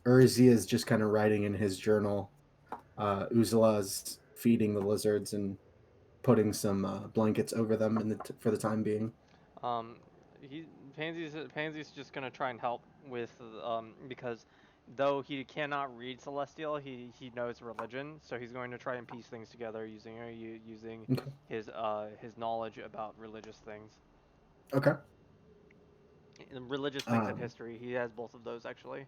Urzia is just kind of writing in his journal. Uzala's feeding the lizards and putting some blankets over them for the time being. Um, he Pansy's just gonna try and help with because though he cannot read Celestial, he knows religion, so he's going to try and piece things together using Okay. his knowledge about religious things, Okay. religious things and history. He has both of those actually.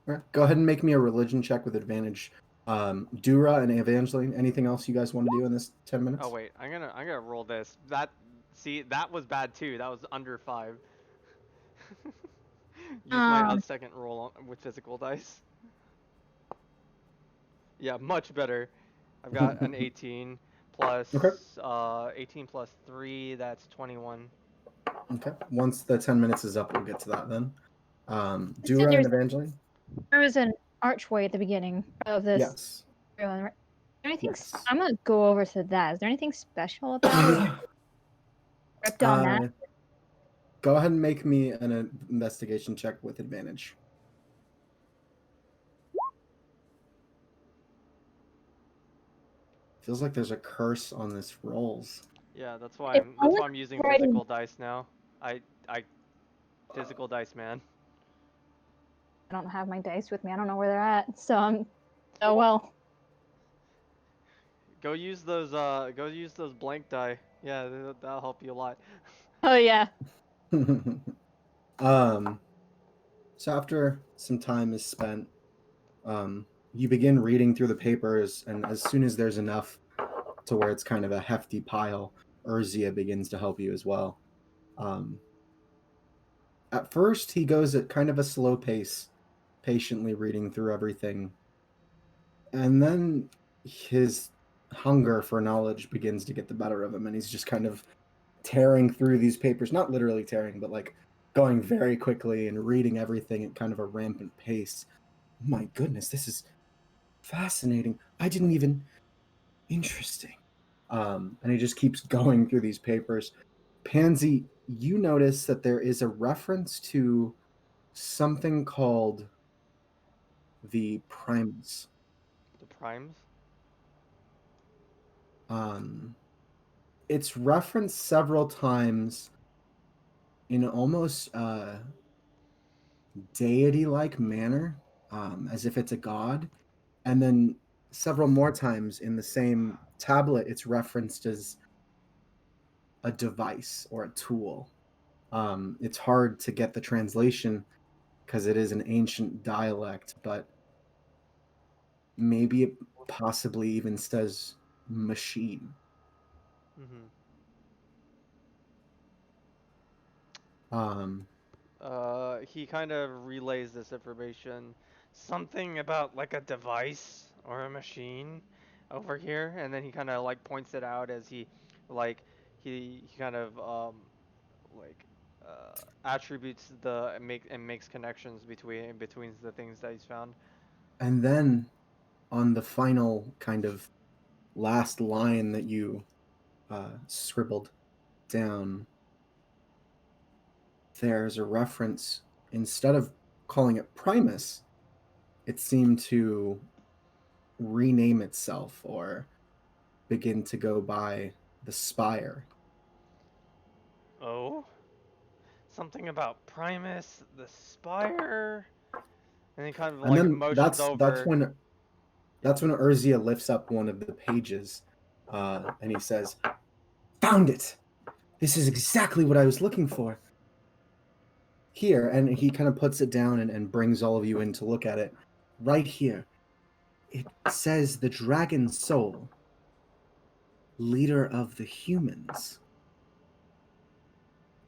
All right. Go ahead and make me a religion check with advantage. Dura and Evangeline, anything else you guys want to do in this 10 minutes? Oh wait, I'm gonna roll this. That was bad too. That was under 5. Use my second roll with physical dice. Yeah, much better. I've got an 18 plus Okay. 18 plus 3, that's 21. Okay. Once the 10 minutes is up, we'll get to that then. said Dura and Evangeline? There was an archway at the beginning of this. Yes. Is there anything? Yes. I'm gonna go over to that. Is there anything special about it? Ripped on that. Go ahead and make me an investigation check with advantage. Feels like there's a curse on this rolls. Yeah, that's why I'm using physical dice now. I physical dice, man. I don't have my dice with me. I don't know where they're at. So I'm. Oh well. Go use those blank die. Yeah, that'll help you a lot. Oh yeah. So after some time is spent, you begin reading through the papers, and as soon as there's enough to where it's kind of a hefty pile, Urzia begins to help you as well. At first, he goes at kind of a slow pace, patiently reading through everything. And then his hunger for knowledge begins to get the better of him, and he's just kind of tearing through these papers, not literally tearing, but like going very quickly and reading everything at kind of a rampant pace. My goodness, this is fascinating. I didn't even interesting. And he just keeps going through these papers. Pansy, you notice that there is a reference to something called the primes. The primes? It's referenced several times in almost deity-like manner, as if it's a god, and then several more times in the same tablet, it's referenced as a device or a tool. It's hard to get the translation because it is an ancient dialect, but maybe it possibly even says machine. Mm-hmm. He kind of relays this information. Something about like a device or a machine over here, and then he kind of like points it out as like he kind of like attributes the makes connections between the things that he's found. And then on the final kind of last line that you scribbled down, there's a reference. Instead of calling it Primus, it seemed to rename itself or begin to go by the Spire. Oh? Something about Primus, the Spire, and he kind of And like then motions that's over. when Isariegh lifts up one of the pages, and he says, "Found it! This is exactly what I was looking for." Here, and he kind of puts it down and brings all of you in to look at it. Right here, it says the Dragon Soul, leader of the humans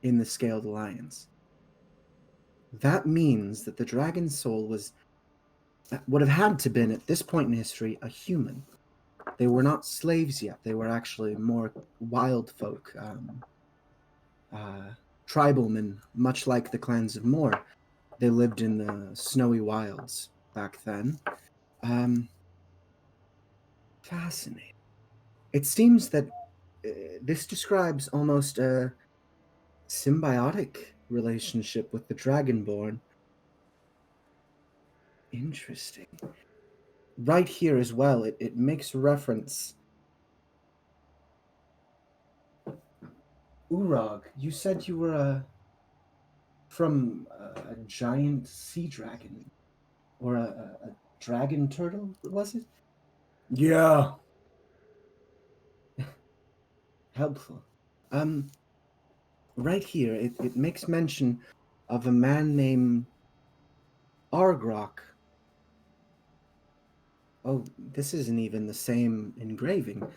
in the Scaled Alliance. That means that the Dragon Soul would have had to been at this point in history a human. They were not slaves yet. They were actually more wild folk, tribalmen, much like the clans of Moor. They lived in the snowy wilds back then. Fascinating. It seems that this describes almost a symbiotic relationship with the Dragonborn. Interesting. Right here as well, it makes reference. Urag, you said you were from a giant sea dragon, or a dragon turtle, was it? Yeah. Helpful. Right here, it makes mention of a man named Argrok. Oh, this isn't even the same engraving.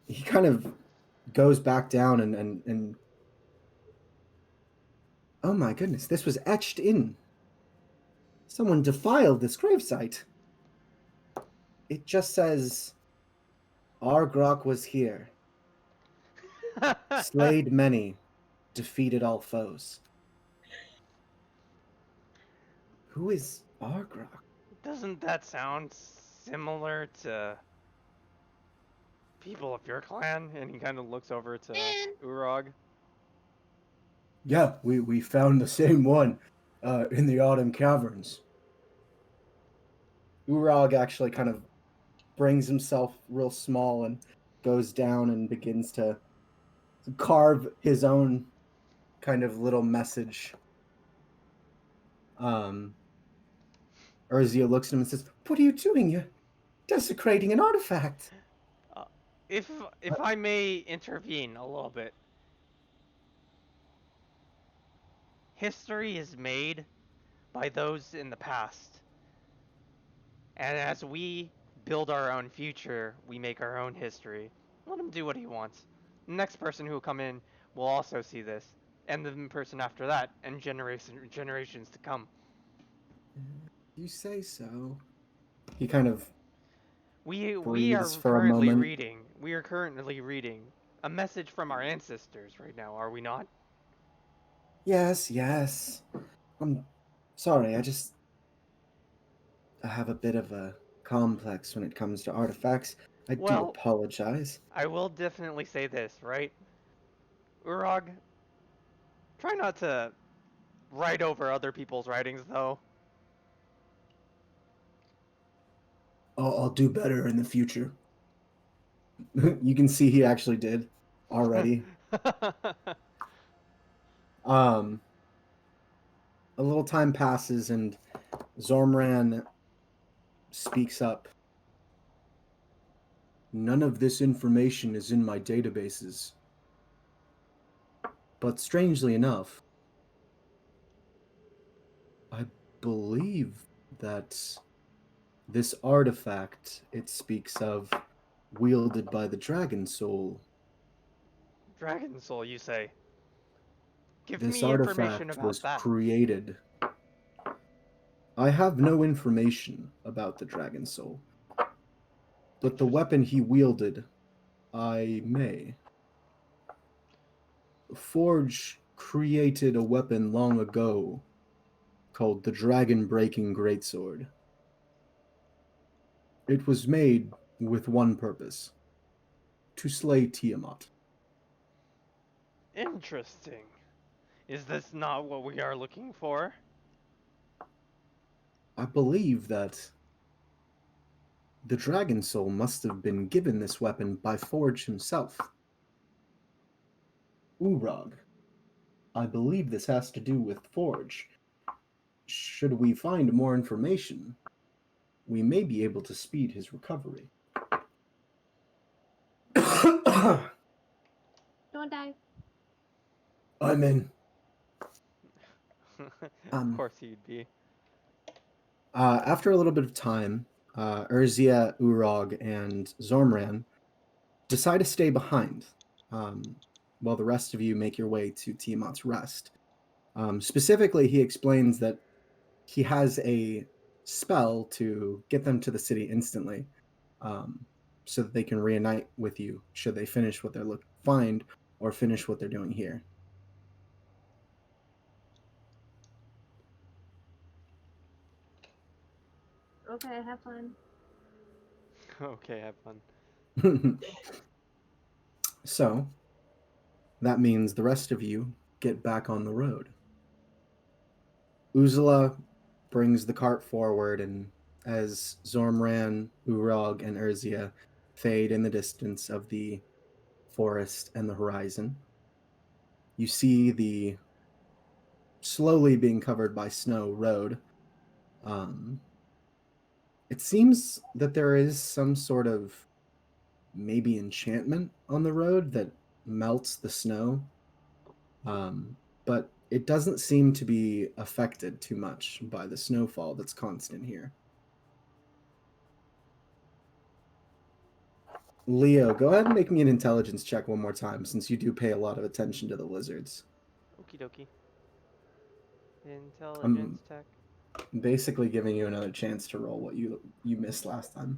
He kind of goes back down and oh my goodness, this was etched in. Someone defiled this gravesite. It just says, Argrok was here, slayed many, defeated all foes. Who is Argrok? Doesn't that sound similar to people of your clan? And he kind of looks over to Man. Urag. Yeah, we found the same one in the Autumn Caverns. Urag actually kind of brings himself real small and goes down and begins to carve his own kind of little message. Urzia looks at him and says, "What are you doing? You're desecrating an artifact." Uh, if I may intervene a little bit, history is made by those in the past, and as we build our own future, we make our own history. Let him do what he wants. The next person who will come in will also see this, and the person after that, and generations to come. You say so. He kind of We are breathes for a currently moment. reading. We are currently reading a message from our ancestors right now, are we not? Yes. I'm sorry, I have a bit of a complex when it comes to artifacts. I do Well, apologize. I will definitely say this, right? Urag, try not to write over other people's writings, though. I'll do better in the future. You can see he actually did already. Um, a little time passes and Zormran speaks up. None of this information is in my databases. But strangely enough, I believe that this artifact it speaks of, wielded by the Dragon Soul, Dragon Soul, you say? Give this me information artifact about was that. created. I have no information about the Dragon Soul, but the weapon he wielded, I may. Forge created a weapon long ago called the Dragon Breaking Greatsword. It was made with one purpose: to slay Tiamat. Interesting. Is this not what we are looking for? I believe that the dragon soul must have been given this weapon by Forge himself. Urag. I believe this has to do with Forge. Should we find more information, we may be able to speed his recovery. Don't die. I'm in. Of course he'd be. After a little bit of time, Erzia, Urog, and Zormran decide to stay behind while the rest of you make your way to Tiamat's Rest. Specifically, he explains that he has a spell to get them to the city instantly, so that they can reunite with you should they finish what they're find or finish what they're doing here. Okay, have fun. Okay, have fun. So that means the rest of you get back on the road. Uzula brings the cart forward, and as Zormran, Urog, and Erzia fade in the distance of the forest and the horizon, you see the slowly being covered by snow road. It seems that there is some sort of maybe enchantment on the road that melts the snow, but it doesn't seem to be affected too much by the snowfall that's constant here. Leo, go ahead and make me an intelligence check one more time, since you do pay a lot of attention to the lizards. Okie dokie. Intelligence I'm tech. basically giving you another chance to roll what you missed last time.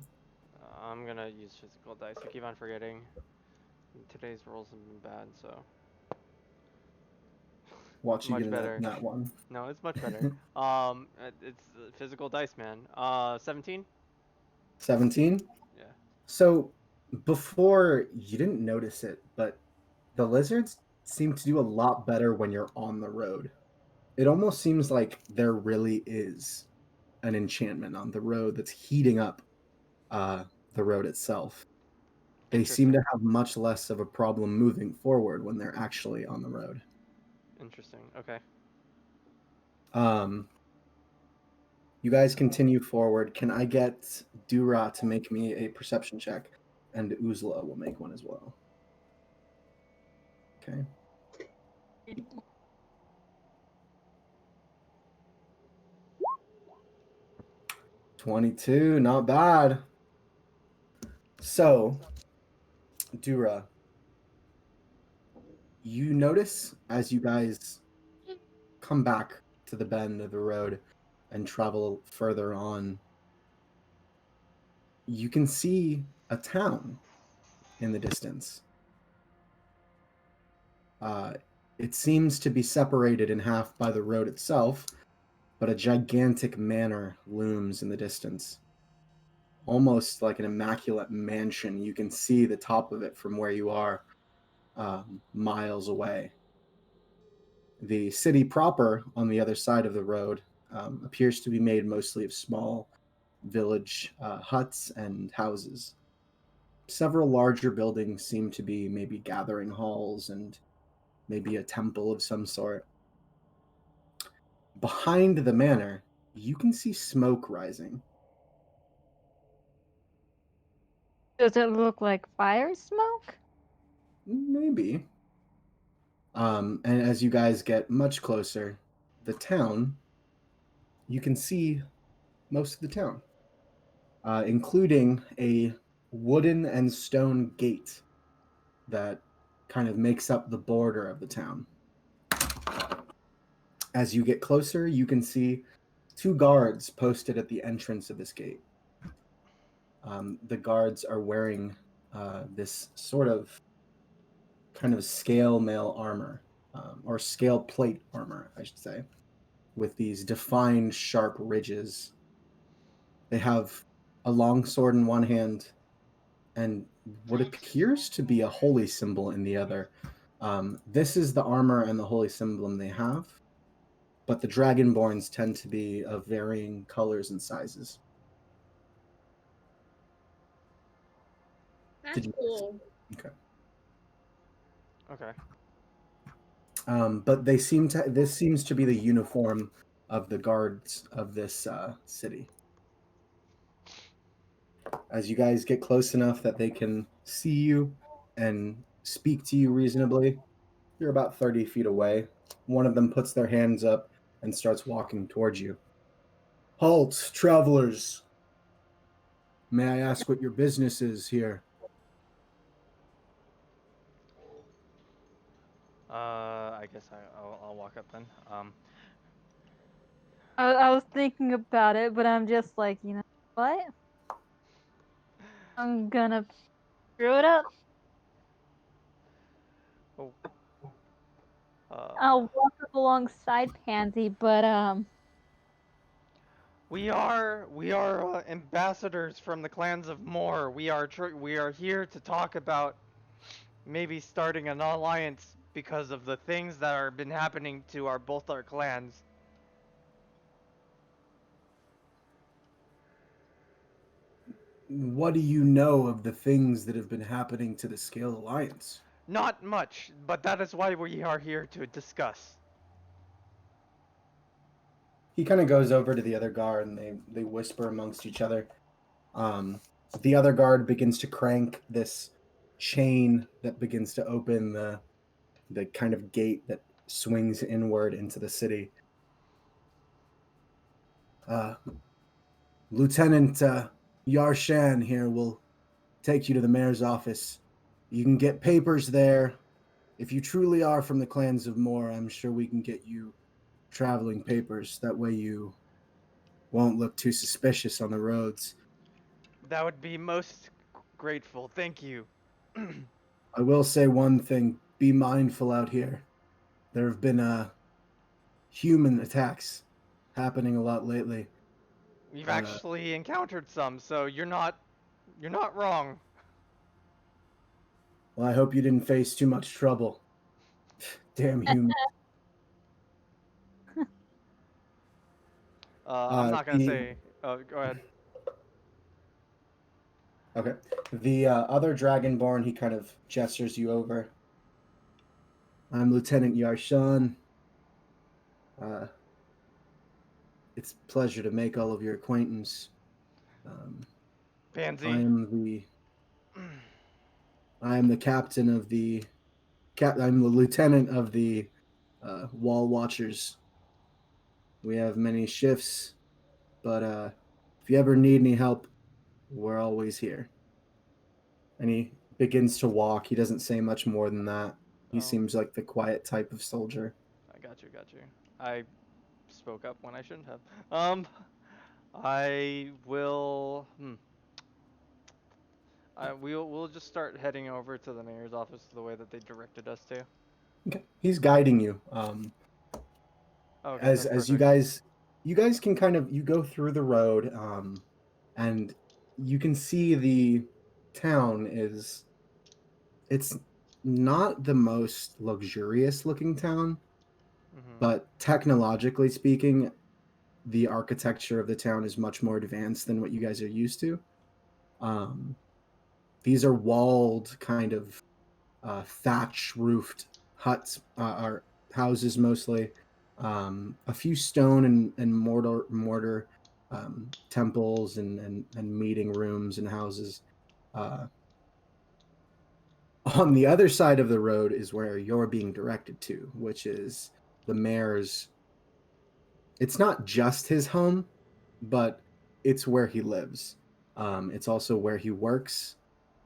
I'm gonna use physical dice. I keep on forgetting. Today's rolls have been bad, so. Watch you Much get better. that one. No, it's much better. It's physical dice, man. 17? 17? Yeah. So before you didn't notice it, but the lizards seem to do a lot better when you're on the road. It almost seems like there really is an enchantment on the road that's heating up the road itself. They seem to have much less of a problem moving forward when they're actually on the road. Interesting. Okay. You guys continue forward. Can I get Dura to make me a perception check? And Uzla will make one as well. Okay. 22, not bad. So, Dura, you notice as you guys come back to the bend of the road and travel further on, you can see a town in the distance. It seems to be separated in half by the road itself, but a gigantic manor looms in the distance. Almost like an immaculate mansion. You can see the top of it from where you are, miles away. The city proper, on the other side of the road, appears to be made mostly of small village huts and houses. Several larger buildings seem to be maybe gathering halls and maybe a temple of some sort. Behind the manor, you can see smoke rising. Does it look like fire smoke? Maybe. And as you guys get much closer, the town, you can see most of the town, including a wooden and stone gate that kind of makes up the border of the town. As you get closer, you can see two guards posted at the entrance of this gate. The guards are wearing this sort of kind of scale mail armor, or scale plate armor, I should say, with these defined sharp ridges. They have a long sword in one hand and what appears to be a holy symbol in the other. This is the armor and the holy symbol they have, but the dragonborns tend to be of varying colors and sizes. That's you- cool. Okay. Okay. But they seem to. This seems to be the uniform of the guards of this city. As you guys get close enough that they can see you and speak to you reasonably, you're about 30 feet away. One of them puts their hands up and starts walking towards you. Halt, travelers. May I ask what your business is here? I guess I'll walk up then. I was thinking about it, but I'm just like, you know what? I'm gonna screw it up. Oh. I'll walk up alongside Pansy, but We are ambassadors from the clans of Moor. We are here to talk about maybe starting an alliance because of the things that are been happening to both our clans. What do you know of the things that have been happening to the Scale Alliance? Not much, but that is why we are here to discuss. He kind of goes over to the other guard and they whisper amongst each other. The other guard begins to crank this chain that begins to open the kind of gate that swings inward into the city. Lieutenant Yarshan here will take you to the mayor's office. You can get papers there. If you truly are from the clans of Moor, I'm sure we can get you traveling papers. That way you won't look too suspicious on the roads. That would be most grateful. Thank you. I will say one thing. Be mindful out here. There have been human attacks happening a lot lately. We've actually encountered some, so you're not wrong. Well, I hope you didn't face too much trouble. Damn humans. I'm not gonna say. Oh, go ahead. Okay. The other dragonborn, he kind of gestures you over. I'm Lieutenant Yarshan. It's a pleasure to make all of your acquaintance. Pansy. I am the captain of the I'm the lieutenant of the wall watchers. We have many shifts, but if you ever need any help, we're always here. And he begins to walk. He doesn't say much more than that. He Oh, seems like the quiet type of soldier. I got you, got you. I spoke up when I shouldn't have. I will. We'll just start heading over to the mayor's office the way that they directed us to. Okay. He's guiding you. Okay, As that's as perfect. you guys can kind of you go through the road, and you can see the town is it's not the most luxurious looking town, Mm-hmm. but technologically speaking, the architecture of the town is much more advanced than what you guys are used to. Um, these are walled kind of thatch roofed huts, are houses mostly. A few stone and mortar temples and meeting rooms and houses. Uh, on the other side of the road is where you're being directed to, which is the mayor's. It's not just his home, but it's where he lives. It's also where he works,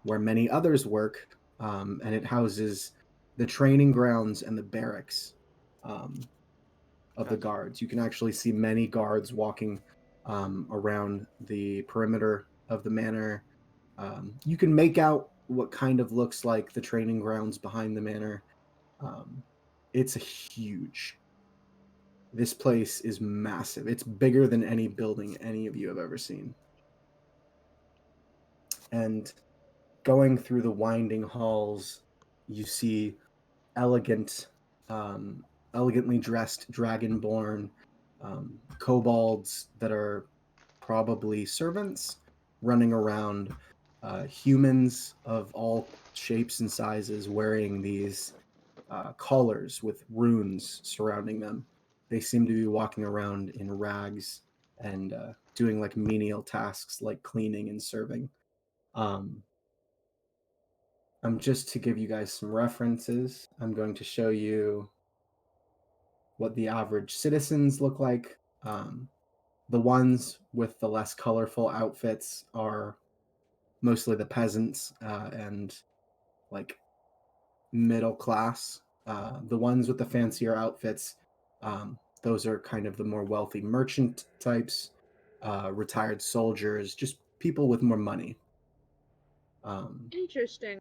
where many others work, and it houses the training grounds and the barracks um, of the Gotcha. guards. You can actually see many guards walking around the perimeter of the manor. You can make out what kind of looks like the training grounds behind the manor. Um, it's huge. This place is massive. It's bigger than any building any of you have ever seen. And going through the winding halls, you see elegant, elegantly dressed dragonborn kobolds that are probably servants running around, humans of all shapes and sizes wearing these collars with runes surrounding them. They seem to be walking around in rags and doing like menial tasks like cleaning and serving. Um, just to give you guys some references, I'm going to show you what the average citizens look like. The ones with the less colorful outfits are mostly the peasants and like middle class. The ones with the fancier outfits, those are kind of the more wealthy merchant types, retired soldiers, just people with more money. Interesting.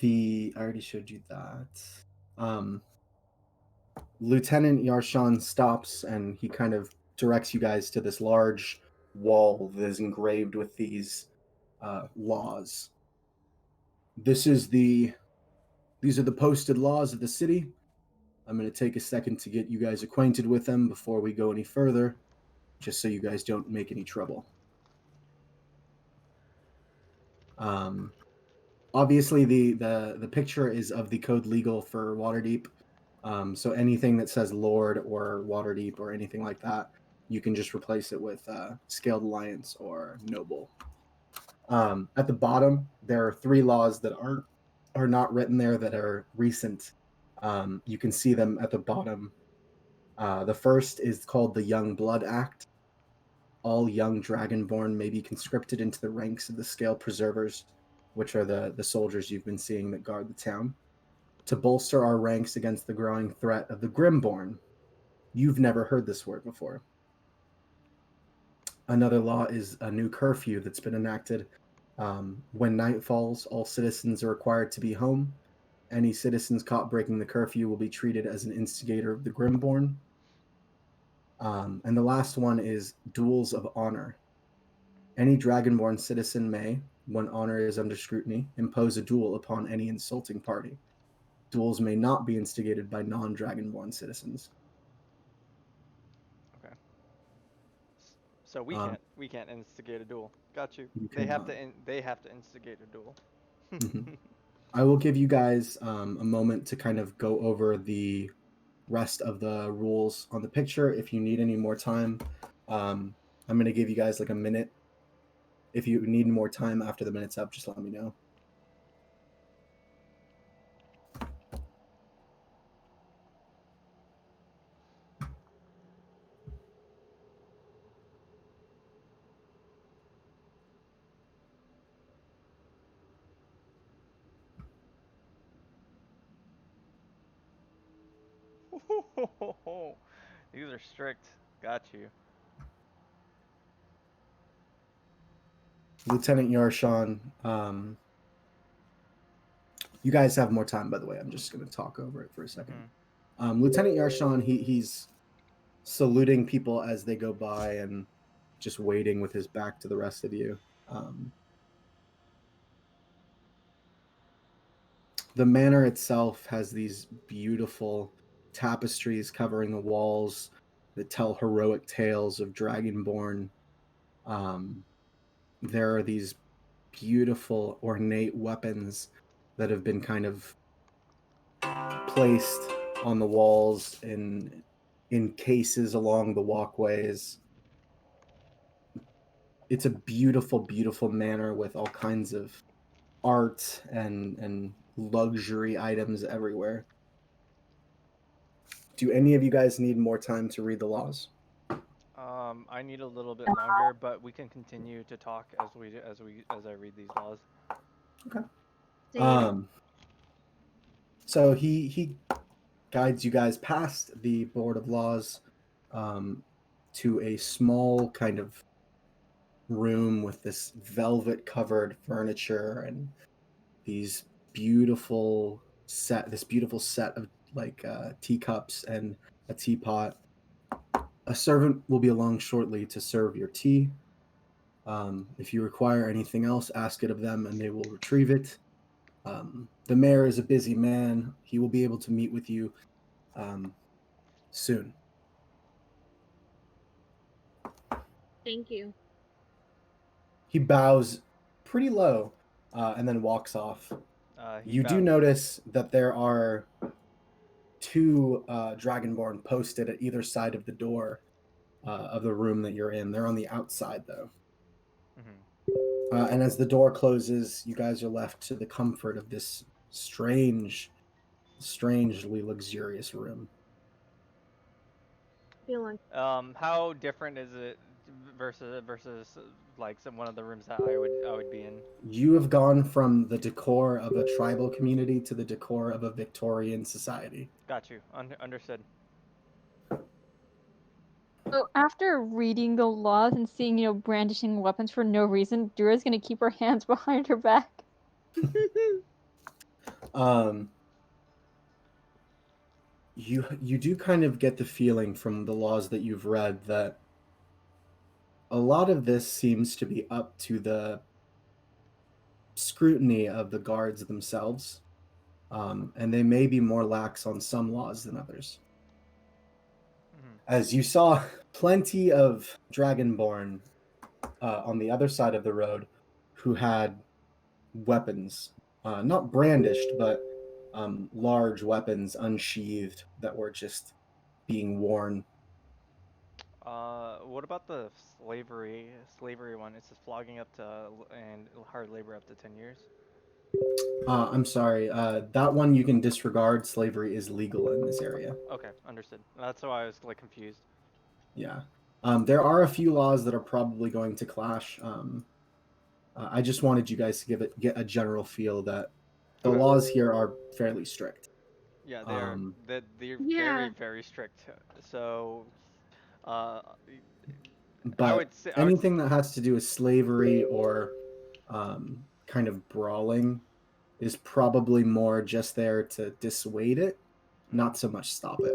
I already showed you that. Lieutenant Yarshan stops and he kind of directs you guys to this large wall that is engraved with these laws. These are the posted laws of the city. I'm going to take a second to get you guys acquainted with them before we go any further, just so you guys don't make any trouble. Obviously, the picture is of the code legal for Waterdeep. So anything that says Lord or Waterdeep or anything like that, you can just replace it with Scaled Alliance or Noble. At the bottom, there are 3 laws that are not written there that are recent. You can see them at the bottom. The first is called the Young Blood Act. All young dragonborn may be conscripted into the ranks of the Scale Preservers, which are the soldiers you've been seeing that guard the town, to bolster our ranks against the growing threat of the Grimborn. You've never heard this word before. Another law is a new curfew that's been enacted. When night falls, all citizens are required to be home. Any citizens caught breaking the curfew will be treated as an instigator of the Grimborn. And the last one is duels of honor. Any Dragonborn citizen may, when honor is under scrutiny, impose a duel upon any insulting party. Duels may not be instigated by non-Dragonborn citizens. Okay. So we can't instigate a duel. Got you. You They have cannot. they have to instigate a duel. Mhm. I will give you guys a moment to kind of go over the rest of the rules on the picture. If you need any more time, I'm going to give you guys like a minute. If you need more time after the minute's up, just let me know. These are strict. Got you. Lieutenant Yarshan, you guys have more time, by the way. I'm just going to talk over it for a second. Lieutenant Yarshan, he's saluting people as they go by and just waiting with his back to the rest of you. The manor itself has these beautiful tapestries covering the walls that tell heroic tales of Dragonborn. There are these beautiful, ornate weapons that have been kind of placed on the walls in cases along the walkways. It's a beautiful, beautiful manor with all kinds of art and luxury items everywhere. Do any of you guys need more time to read the laws? I need a little bit longer, but we can continue to talk as I read these laws. Okay. Same. So he guides you guys past the board of laws to a small kind of room with this velvet covered furniture and these beautiful this beautiful set of like teacups and a teapot. A servant will be along shortly to serve your tea. If you require anything else, ask it of them and they will retrieve it. The mayor is a busy man. He will be able to meet with you soon. Thank you. He bows pretty low and then walks off. You do notice that there are two Dragonborn posted at either side of the door of the room that you're in. They're on the outside, though. And as the door closes, you guys are left to the comfort of this strangely luxurious room. How different is it versus like one of the rooms that I would be in? You have gone from the decor of a tribal community to the decor of a Victorian society. Got you. Understood. So after reading the laws and seeing, brandishing weapons for no reason, Dura's gonna keep her hands behind her back. You do kind of get the feeling from the laws that you've read that a lot of this seems to be up to the scrutiny of the guards themselves, and they may be more lax on some laws than others. As you saw plenty of Dragonborn on the other side of the road who had weapons, not brandished, but large weapons unsheathed that were just being worn. What about the slavery one? It says flogging up to and hard labor up to 10 years. I'm sorry. That one you can disregard. Slavery is legal in this area. Okay, understood. That's why I was like confused. Yeah. There are a few laws that are probably going to clash. I just wanted you guys to get a general feel that the laws here are fairly strict. Yeah, they're very, very strict. So, but I would say anything that has to do with slavery or kind of brawling is probably more just there to dissuade it, not so much stop it.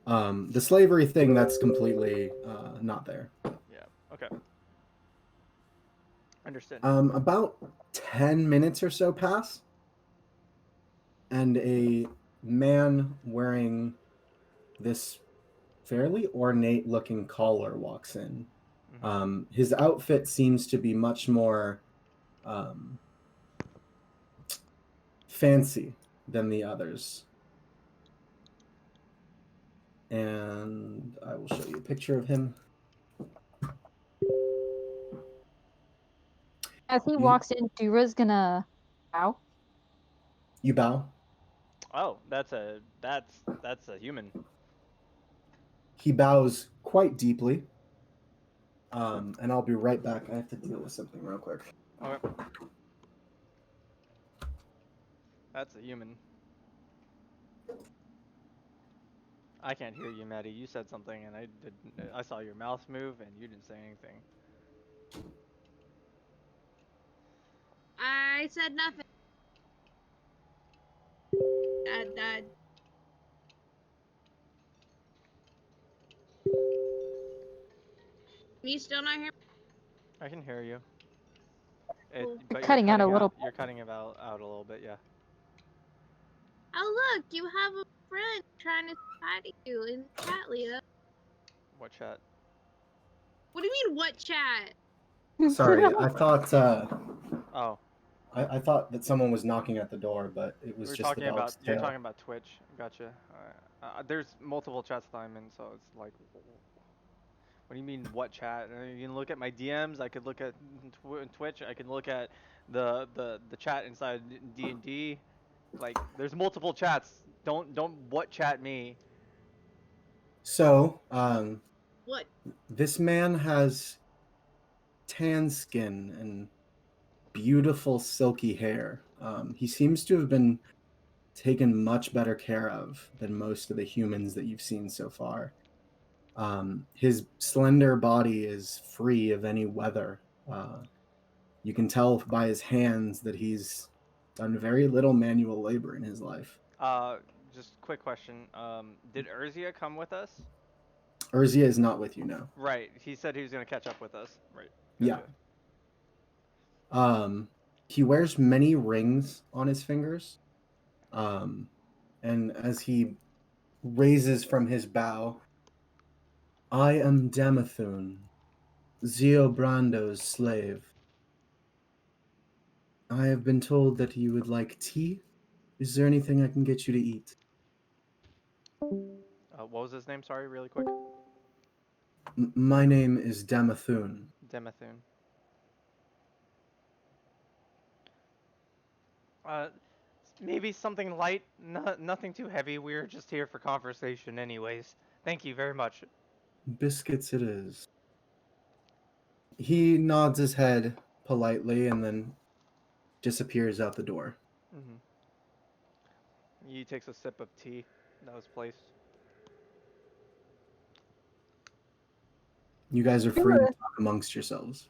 Gotcha. The slavery thing, that's completely not there. Yeah. Okay. Understood. About 10 minutes or so pass, and a man wearing this fairly ornate looking collar walks in. His outfit seems to be much more fancy than the others. And I will show you a picture of him. As he walks in, Dura's gonna bow. You bow? Oh, that's a human. He bows quite deeply. And I'll be right back. I have to deal with something real quick. Okay. That's a human. I can't hear you, Maddie. You said something, and I saw your mouth move, and you didn't say anything. I said nothing. Dad. Can you still not hear me? I can hear you. Cool. But Cutting out a little. You're cutting out a little bit, yeah. Oh look, you have a friend trying to say hi to you in the chat, Leah. What chat? What do you mean, what chat? Sorry, I thought. Oh. I thought that someone was knocking at the door, but it was just the dog's tail. You're talking about Twitch. Gotcha. There's multiple chats that I'm in, so it's like, what do you mean, what chat? You can look at my DMs. I could look at Twitch. I can look at the chat inside D&D. Like, there's multiple chats. Don't what chat me. So, What? This man has tan skin and beautiful silky hair. He seems to have been taken much better care of than most of the humans that you've seen so far. His slender body is free of any weather. You can tell by his hands that he's done very little manual labor in his life. Just quick question. Did Isariegh come with us? Urzia is not with you now. Right. He said he was gonna catch up with us. Right. Yeah. Gotcha. He wears many rings on his fingers. Um, and as he raises from his bow, I am Damathun, Ziobrando's slave. I have been told that you would like tea. Is there anything I can get you to eat? What was his name? Sorry, really quick. My name is Damathun. Demathune. Uh, maybe something light. Nothing too heavy. We're just here for conversation, anyways. Thank you very much. Biscuits it is. He nods his head politely and then disappears out the door. Hmm. He takes a sip of tea that was placed. You guys are free to talk amongst yourselves.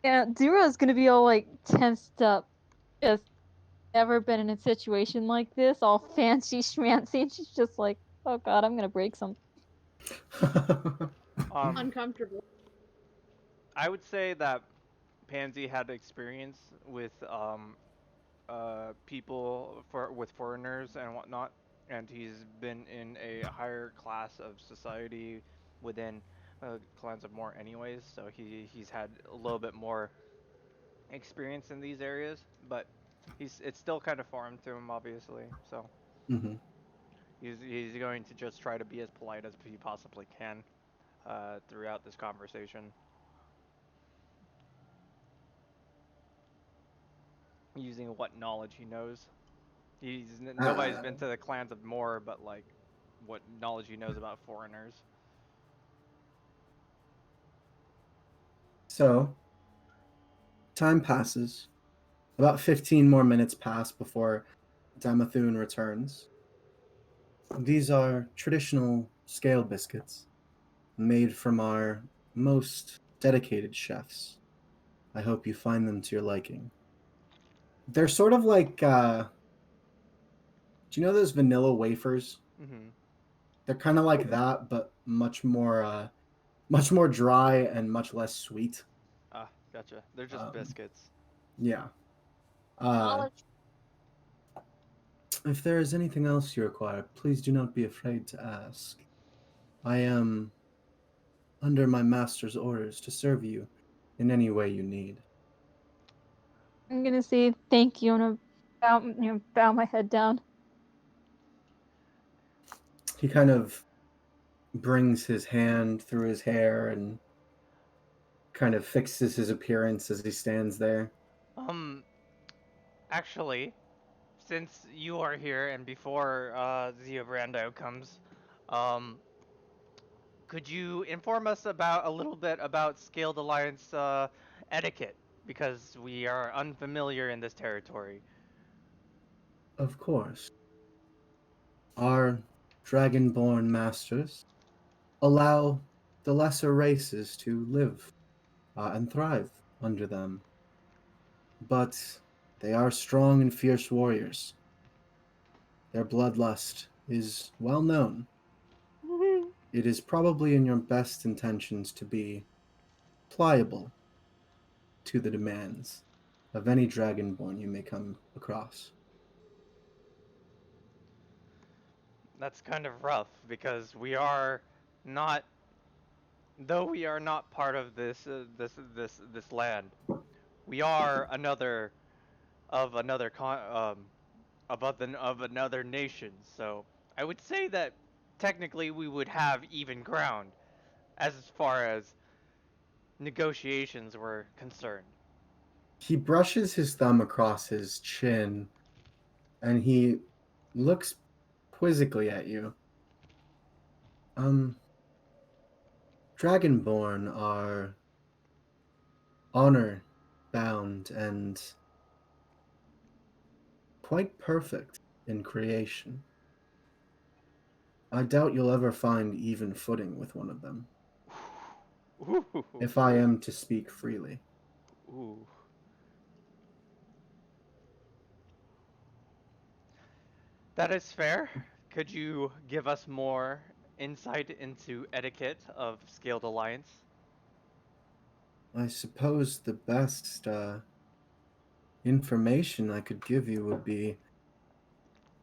Yeah, Zero's gonna be all like tensed up. Just never been in a situation like this, all fancy schmancy. And she's just like, oh god, I'm gonna break something. Uncomfortable. I would say that Pansy had experience with people with foreigners and whatnot, and he's been in a higher class of society within clans of Moor anyways, so he's had a little bit more experience in these areas, but it's still kind of foreign to him obviously, so Mhm. he's going to just try to be as polite as he possibly can throughout this conversation, using what knowledge he knows. Nobody's been Uh, to the clans of Moor, but like what knowledge he knows about foreigners. so, time passes. About 15 more minutes pass before Damathun returns. These are traditional scale biscuits made from our most dedicated chefs. I hope you find them to your liking. They're sort of like, do you know those vanilla wafers? Mm-hmm. They're kind of like that, but much more dry and much less sweet. Ah, gotcha. They're just Um, biscuits. yeah. Uh, Knowledge. if there is anything else you require, please do not be afraid to ask. I am under my master's orders to serve you in any way you need. I'm gonna say thank you and bow my head down. He kind of brings his hand through his hair and kind of fixes his appearance as he stands there. Um, actually, since you are here and before Zio Brando comes, um, could you inform us about a little bit about Scaled Alliance etiquette? Because we are unfamiliar in this territory. Of course, our dragonborn masters allow the lesser races to live and thrive under them, but they are strong and fierce warriors. Their bloodlust is well known. It is probably in your best intentions to be pliable to the demands of any dragonborn you may come across. That's kind of rough because we are not, though we are not part of this land. We are another of another nation. So I would say that technically we would have even ground as far as negotiations were concerned. He brushes his thumb across his chin and he looks quizzically at you. Um, Dragonborn are honor bound and quite perfect in creation. I doubt you'll ever find even footing with one of them, Ooh, if I am to speak freely. ooh. That is fair. Could you give us more insight into etiquette of Scaled Alliance? I suppose the best information I could give you would be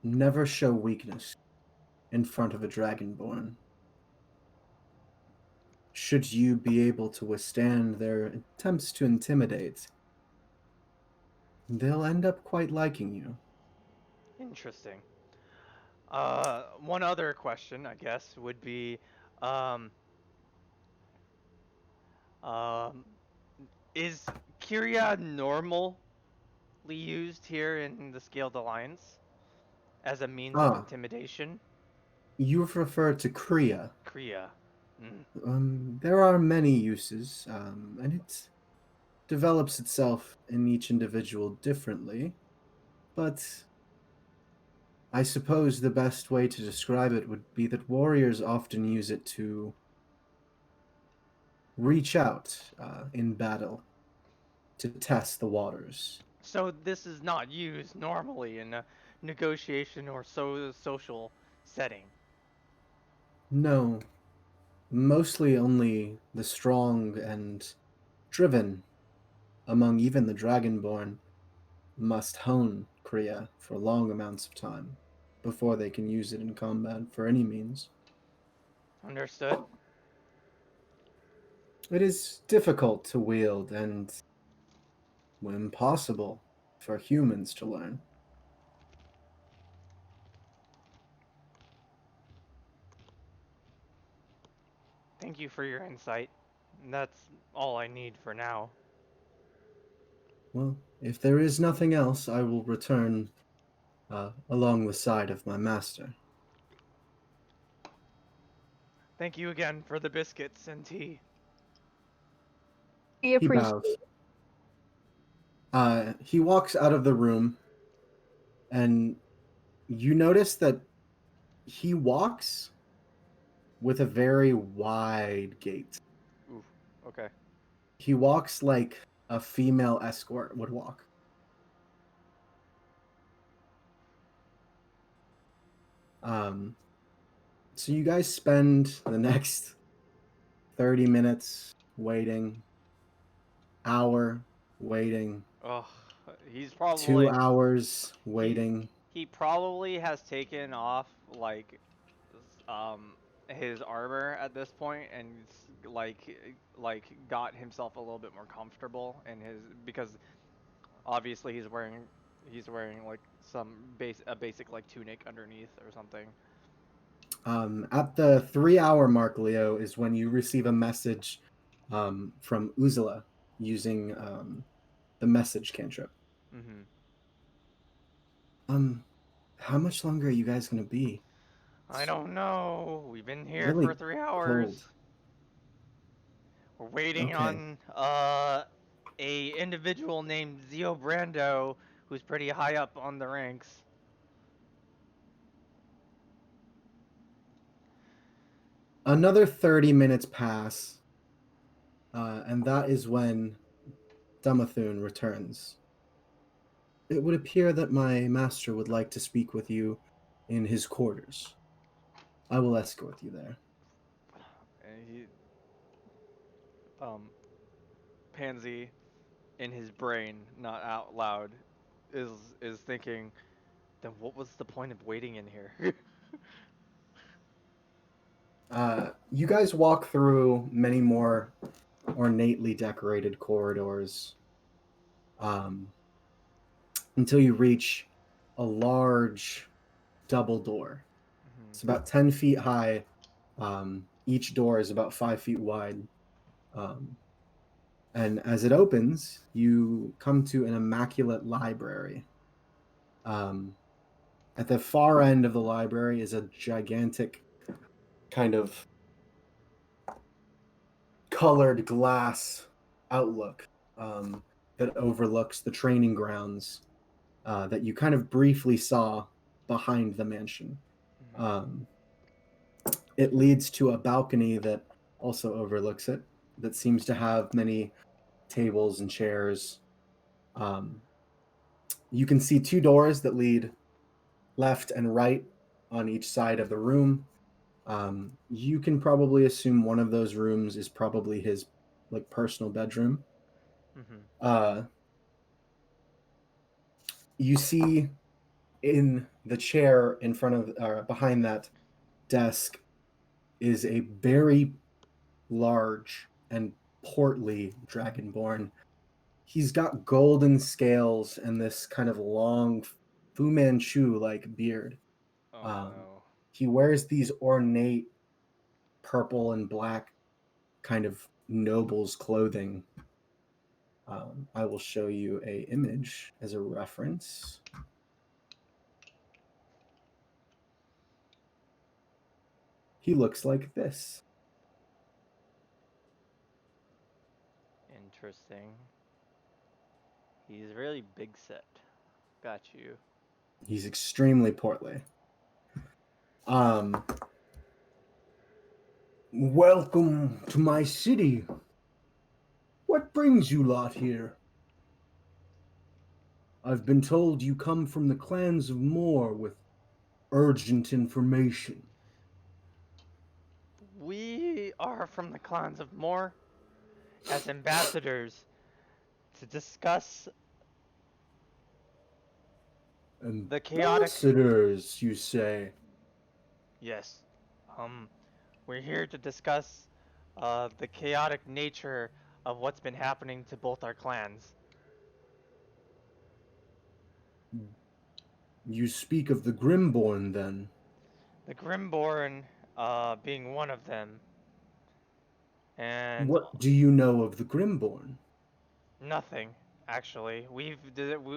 never show weakness in front of a dragonborn. Should you be able to withstand their attempts to intimidate, they'll end up quite liking you. Interesting. One other question, I guess, would be, um, um, is Kyria normally used here in the Scaled Alliance as a means of Ah, intimidation? you've referred to Kriya. Kriya. Mm. There are many uses, and it develops itself in each individual differently, but I suppose the best way to describe it would be that warriors often use it to reach out in battle to test the waters. So this is not used normally in a negotiation or social setting. No, mostly only the strong and driven among even the dragonborn must hone Kriya for long amounts of time before they can use it in combat for any means. Understood? It is difficult to wield and impossible for humans to learn. Thank you for your insight. That's all I need for now. Well, if there is nothing else, I will return along the side of my master. Thank you again for the biscuits and tea. We He appreciate bows. He walks out of the room, and you notice that he walks with a very wide gait. Ooh, okay. He walks like a female escort would walk. Um, so you guys spend the next 30 minutes waiting, hour waiting, Oh, he's 2 probably hours he waiting. he probably has taken off like um his armor at this point and got himself a little bit more comfortable in his because obviously he's wearing like a basic like tunic underneath or something. At the 3 hour mark, Leo, is when you receive a message from Uzula using the message cantrip. Mm-hmm. Um, how much longer are you guys gonna be? I It's don't know. We've been here for really 3 hours. cold. We're waiting Okay. on a individual named Zio Brando who's pretty high up on the ranks. Another 30 minutes pass, and that is when Dumathune returns. It would appear that my master would like to speak with you in his quarters. I will escort you there. And he um Pansy in his brain, not out loud, is is thinking, then what was the point of waiting in here? You guys walk through many more ornately decorated corridors um, until you reach a large double door. Mhm. It's about 10 feet high. Each door is about 5 feet wide. Um, and as it opens, you come to an immaculate library. Um, at the far end of the library is a gigantic kind of colored glass outlook that overlooks the training grounds that you kind of briefly saw behind the mansion. Mhm. Um, it leads to a balcony that also overlooks it, that seems to have many tables and chairs. Um, you can see 2 doors that lead left and right on each side of the room. You can probably assume one of those rooms is probably his like personal bedroom. Mm-hmm. You see in the chair in front of behind that desk is a very large and portly dragonborn. He's got golden scales and this kind of long Fu Manchu like beard. Oh Um, no. he wears these ornate purple and black kind of noble's clothing. I will show you a image as a reference. He looks like this. Interesting. He's really big set. Got you. He's extremely portly. Um, Welcome to my city. What brings you lot here? I've been told you come from the clans of Moor with urgent information. We are from the clans of Moor as ambassadors to discuss the chaotic. Ambassadors, you say? Yes. Um, we're here to discuss the chaotic nature of what's been happening to both our clans. You speak of the Grimborn, then? The Grimborn being one of them, and What do you know of the Grimborn? nothing actually.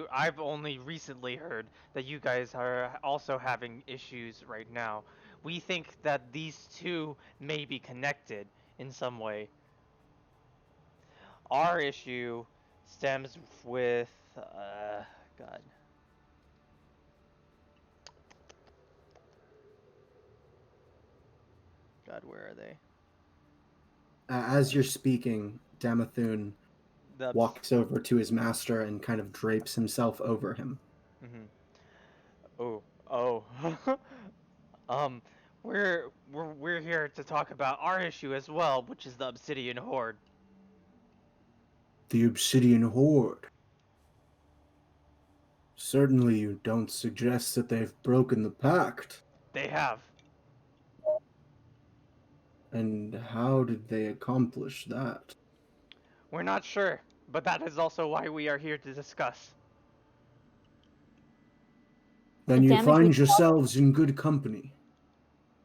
I've only recently heard that you guys are also having issues right now. We think that these two may be connected in some way. Our issue stems with God. God, where are they? As you're speaking, Damathun The walks over to his master and kind of drapes himself over him. Mhm. Oh, oh. um, we're here to talk about our issue as well, which is the Obsidian Horde. The Obsidian Horde. Certainly you don't suggest that they've broken the pact. They have. And how did they accomplish that? We're not sure, but that is also why we are here to discuss. Then The you damage we find yourselves in good company.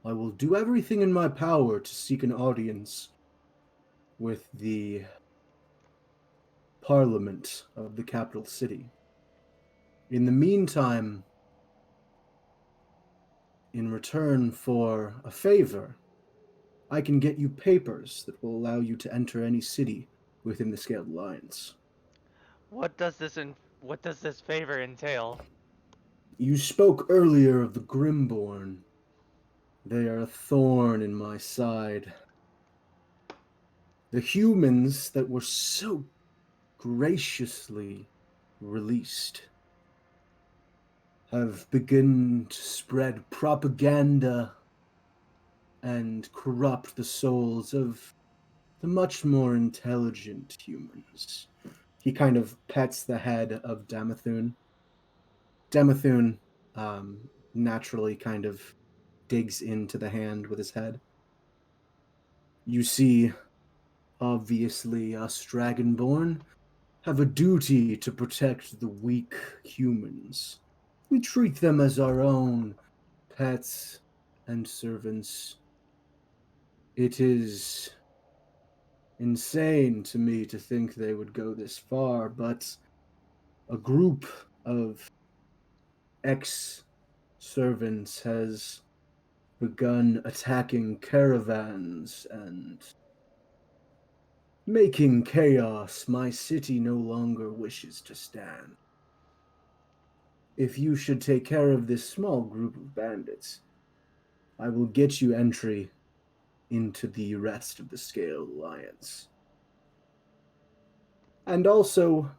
I will do everything in my power to seek an audience with the Parliament of the capital city. In the meantime, in return for a favor, I can get you papers that will allow you to enter any city within the Scaled Alliance. What does this favor entail? You spoke earlier of the Grimborn. They are a thorn in my side. The humans that were so graciously released have begun to spread propaganda and corrupt the souls of the much more intelligent humans. He kind of pets the head of Damathun. Damathun naturally kind of digs into the hand with his head. You see, obviously, us Dragonborn have a duty to protect the weak humans. We treat them as our own pets and servants. It is insane to me to think they would go this far, but a group of ex servants has begun attacking caravans and making chaos my city no longer wishes to stand. If you should take care of this small group of bandits, I will get you entry into the rest of the Scale Alliance. And also,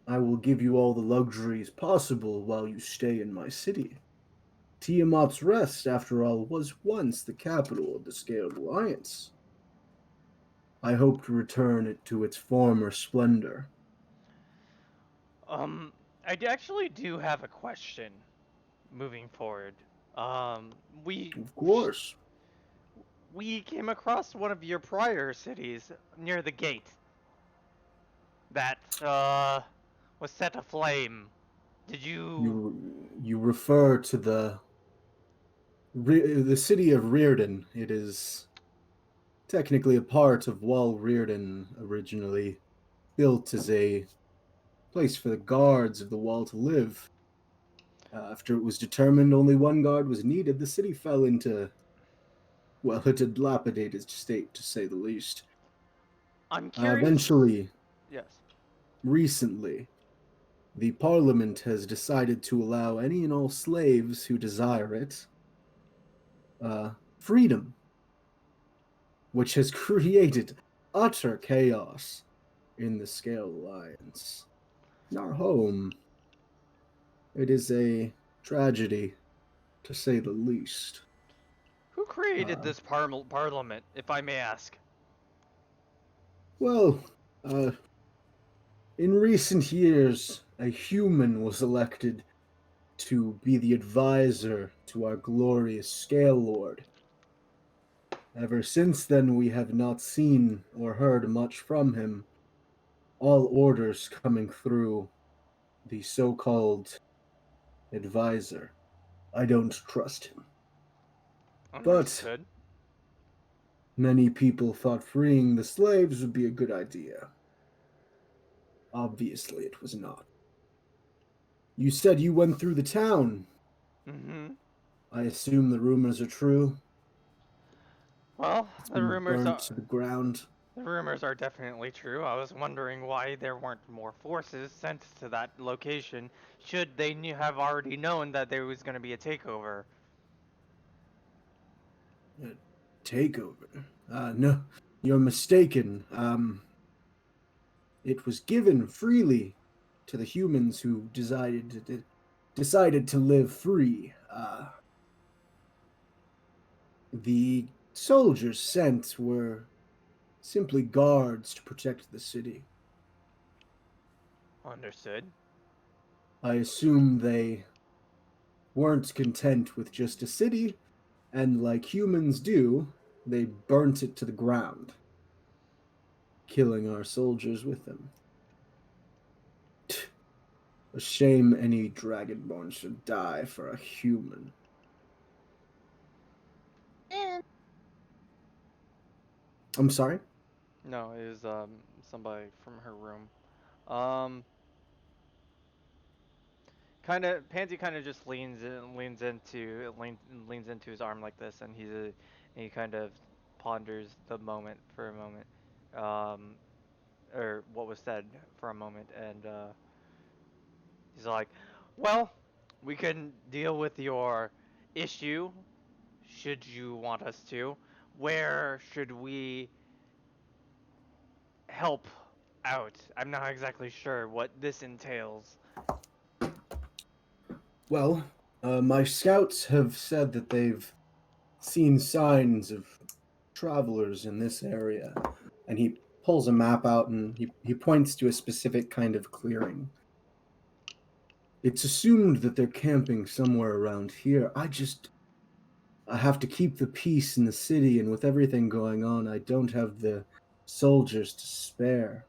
I will give you all the luxuries possible while you stay in my city. Tiamat's Rest, after all, was once the capital of the Scaled Alliance. I hope to return it to its former splendor. Actually do have a question moving forward. Um, we Of course. we came across one of your prior cities near the gate that was set aflame. Did you? You refer to the city of Reardon. It is technically a part of Wall Reardon, originally built as a place for the guards of the wall to live. After it was determined only one guard was needed, the city fell into, well, a dilapidated state, to say the least. I'm curious. Eventually, Yes. recently, the Parliament has decided to allow any and all slaves who desire it freedom, which has created utter chaos in the Scale Alliance. In our home, it is a tragedy, to say the least. Who created Uh, this parliament, if I may ask? well, uh, in recent years, a human was elected to be the advisor to our glorious Scale Lord. Ever since then, we have not seen or heard much from him. All orders coming through the so called advisor. I don't trust him. But Understood. many people thought freeing the slaves would be a good idea. Obviously, it was not. You said you went through the town. Mm-hmm. I assume the rumors are true. Well, It's been burnt to the ground. the rumors are definitely true. I was wondering why there weren't more forces sent to that location. Should they have already known that there was going to be a takeover? A takeover. No, you're mistaken. It was given freely to the humans who decided to live free. The soldiers sent were simply guards to protect the city. Understood. I assume they weren't content with just a city, and like humans do, they burnt it to the ground, killing our soldiers with them. A shame any dragonborn should die for a human. And I'm sorry? No, it was somebody from her room. Um, kind of Pansy kind of just leans into his arm like this, and he kind of ponders the moment for a moment, um, or what was said for a moment, and he's like, "Well, we can deal with your issue, should you want us to. Where should we help out? I'm not exactly sure what this entails." Well, my scouts have said that they've seen signs of travelers in this area. And he pulls a map out and he points to a specific kind of clearing. It's assumed that they're camping somewhere around here. I have to keep the peace in the city, and with everything going on, I don't have the soldiers to spare.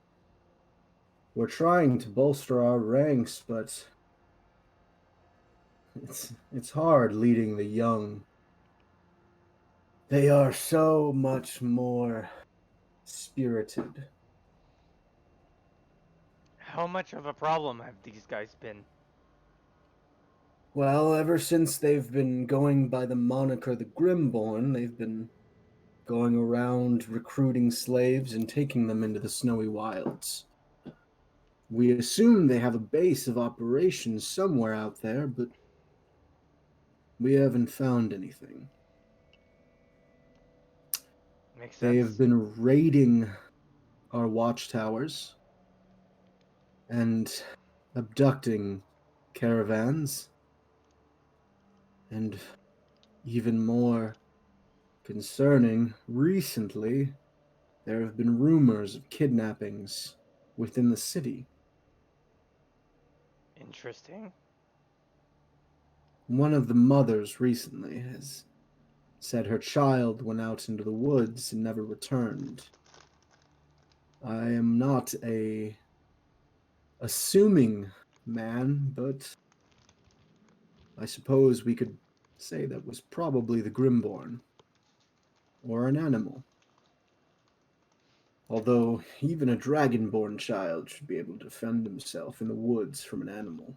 We're trying to bolster our ranks, but it's hard leading the young. They are so much more spirited. How much of a problem have these guys been? Well, ever since they've been going by the moniker the Grimborn, they've been going around recruiting slaves and taking them into the snowy wilds. We assume they have a base of operations somewhere out there, but we haven't found anything. Makes They have sense. been raiding our watchtowers and abducting caravans. And even more concerning, recently there have been rumors of kidnappings within the city. Interesting. One of the mothers recently has said her child went out into the woods and never returned. I am not a assuming man, but I suppose we could say that was probably the Grimborn, or an animal. Although even a dragonborn child should be able to defend himself in the woods from an animal.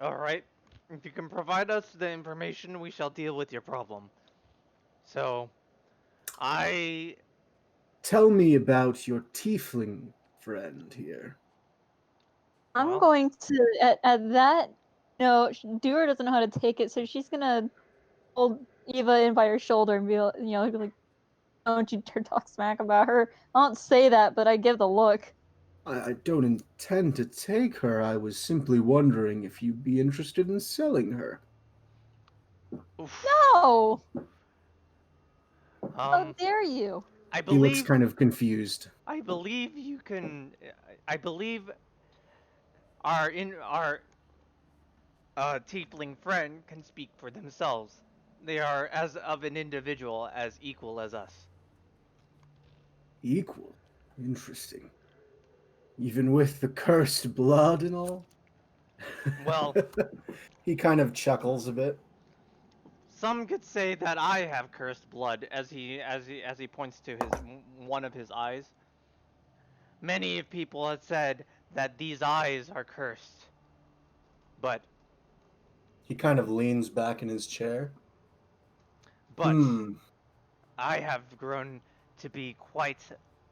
All right. If you can provide us the information, we shall deal with your problem. So, I Tell me about your tiefling friend here. I'm well, going to at that. No, Dura doesn't know how to take it, so she's gonna hold Eva in by her shoulder and be like, "Don't you dare talk smack about her." I don't say that, but I give the look. I don't intend to take her. I was simply wondering if you'd be interested in selling her. oof. No, how Um, dare you? I He looks believe kind of confused. I believe you can. I believe our tiefling friend can speak for themselves. They are as of an individual as equal as us. Equal. Interesting. Even with the cursed blood and all? Well, He kind of chuckles a bit. some could say that I have cursed blood, as he points to his one of his eyes. Many of people have said that these eyes are cursed, but He kind of leans back in his chair. but Hmm. I have grown to be quite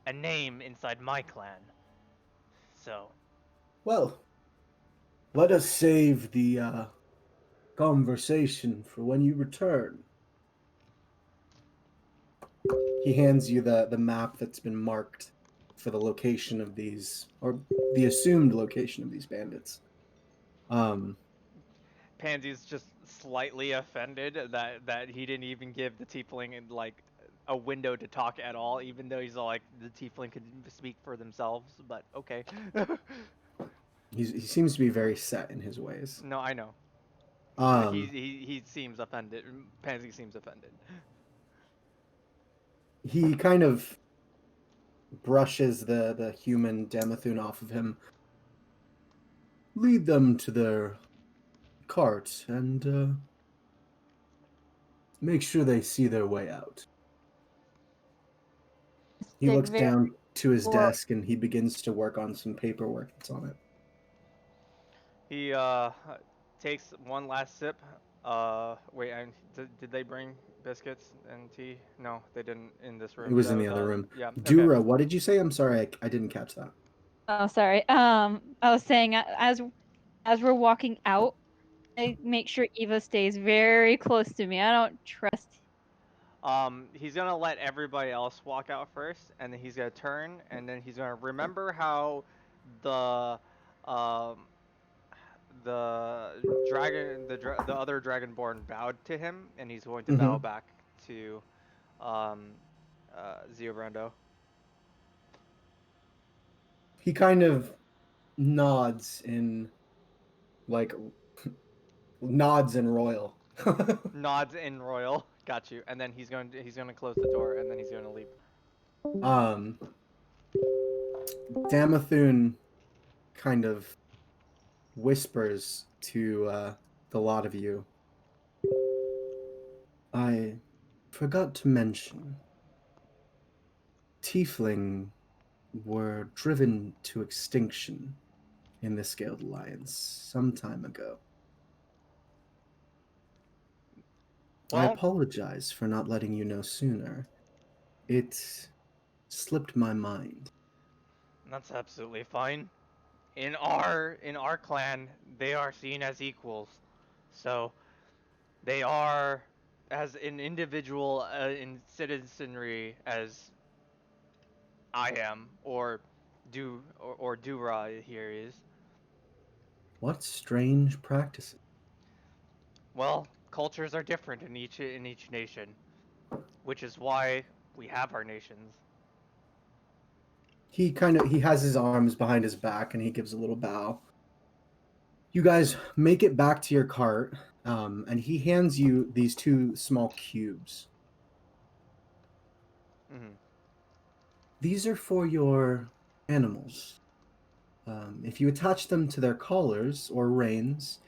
a name inside my clan. So, Well, let us save the conversation for when you return. He hands you the map that's been marked for the location of these, or the assumed location of these bandits. Um, Pansy's just slightly offended that he didn't even give the tiefling like a window to talk at all, even though he's all like the tiefling could speak for themselves. But okay. he seems to be very set in his ways. No, I know. Um, He seems offended. Pansy seems offended. he kind of brushes the human Demathune off of him. Lead them to their cart and make sure they see their way out. He Stick looks very down to his well. desk and he begins to work on some paperwork that's on it. He takes one last sip. Wait, did they bring biscuits and tea? No, they didn't in this It room. was in the other room. Yeah, okay. Dura, what did you say? I'm sorry, I didn't catch that. Oh, sorry. I was saying as we're walking out, I make sure Eva stays very close to me. I don't trust. He's gonna let everybody else walk out first, and then he's gonna turn, and then he's gonna remember how the um the other dragonborn bowed to him, and he's going to bow Hmm. back to um Ziobrando. He kind of nods in like nods in royal. Nods in royal. Got you. And then he's gonna close the door, and then he's gonna leave. um, Damathune kind of whispers to the lot of you. I forgot to mention, Tiefling were driven to extinction in the Scaled Alliance some time ago. I Well, apologize for not letting you know sooner. It slipped my mind. that's absolutely fine. In our clan, they are seen as equals. So they are as an individual in citizenry as I am, or Dura here is. What strange practices. Well, cultures are different in each nation, which is why we have our nations. He has his arms behind his back and he gives a little bow. You guys make it back to your cart, and he hands you these two small cubes. Hmm. These are for your animals. If you attach them to their collars or reins,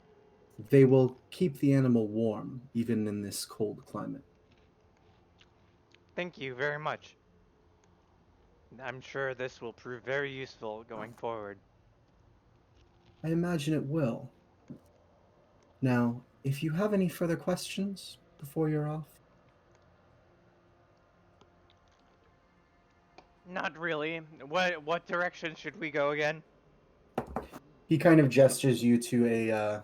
they will keep the animal warm, even in this cold climate. Thank you very much. I'm sure this will prove very useful going forward. I imagine it will. Now, if you have any further questions before you're off, Not really. What direction should we go again? he kind of gestures you to a.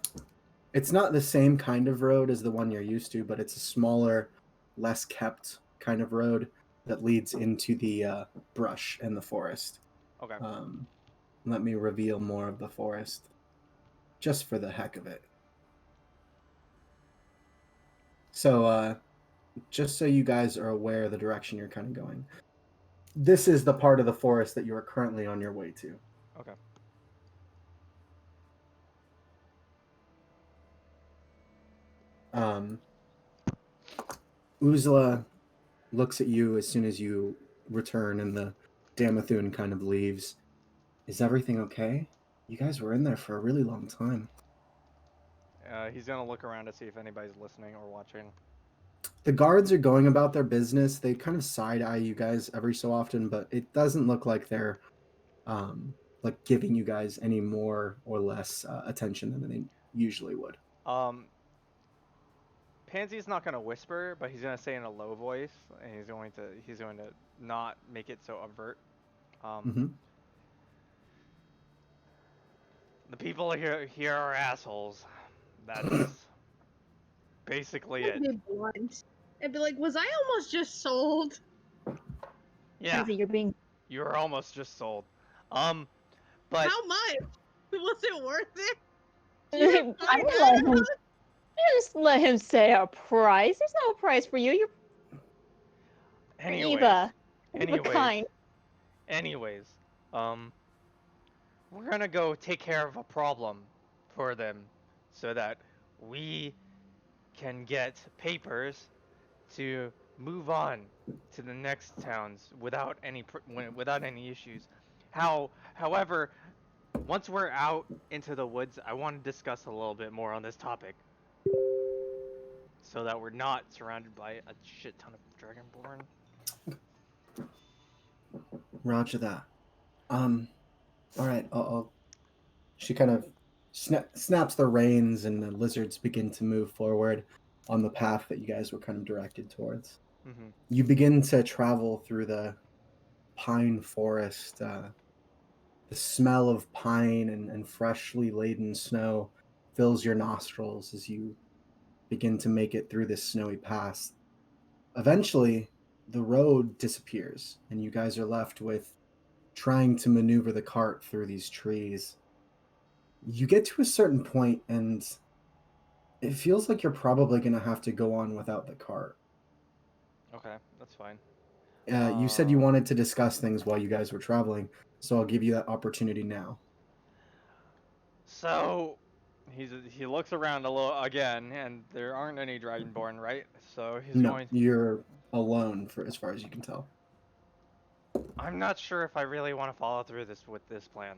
It's not the same kind of road as the one you're used to, but it's a smaller, less kept kind of road that leads into the brush and the forest. Okay. Um, Let me reveal more of the forest, just for the heck of it. So, just so you guys are aware of the direction you're kind of going, this is the part of the forest that you are currently on your way to. Okay. Um, Uzla looks at you as soon as you return, and the Damathun kind of leaves. Is everything okay? You guys were in there for a really long time. He's gonna look around to see if anybody's listening or watching. The guards are going about their business. They kind of side eye you guys every so often, but it doesn't look like they're um, like giving you guys any more or less attention than they usually would. Um, Pansy's not gonna whisper, but he's gonna say in a low voice, and he's going to not make it so overt. Um, Hmm. the people here are assholes. That's basically I'd it. be blunt. I'd be like, was I almost just sold? Yeah, Crazy, you're being. you were almost just sold. But How much? Was it worth it? I You didn't find let that him. Just let him say a price. There's no price for you. You're anyways, Eva. One of a anyways, kind. anyways, um, we're gonna go take care of a problem for them, so that we can get papers to move on to the next towns without any issues. However, once we're out into the woods, I want to discuss a little bit more on this topic, so that we're not surrounded by a shit ton of dragonborn. Roger that. All right. She kind of snaps the reins, and the lizards begin to move forward on the path that you guys were kind of directed towards. Hmm. You begin to travel through the pine forest. The smell of pine and freshly laden snow fills your nostrils as you begin to make it through this snowy pass. Eventually, the road disappears, and you guys are left with trying to maneuver the cart through these trees. You get to a certain point, and it feels like you're probably going to have to go on without the cart. Okay, that's fine. You said you wanted to discuss things while you guys were traveling, so I'll give you that opportunity now. So he looks around a little again, and there aren't any dragonborn, right? So he's No, going. you're alone for as far as you can tell. I'm not sure if I really want to follow through with this plan.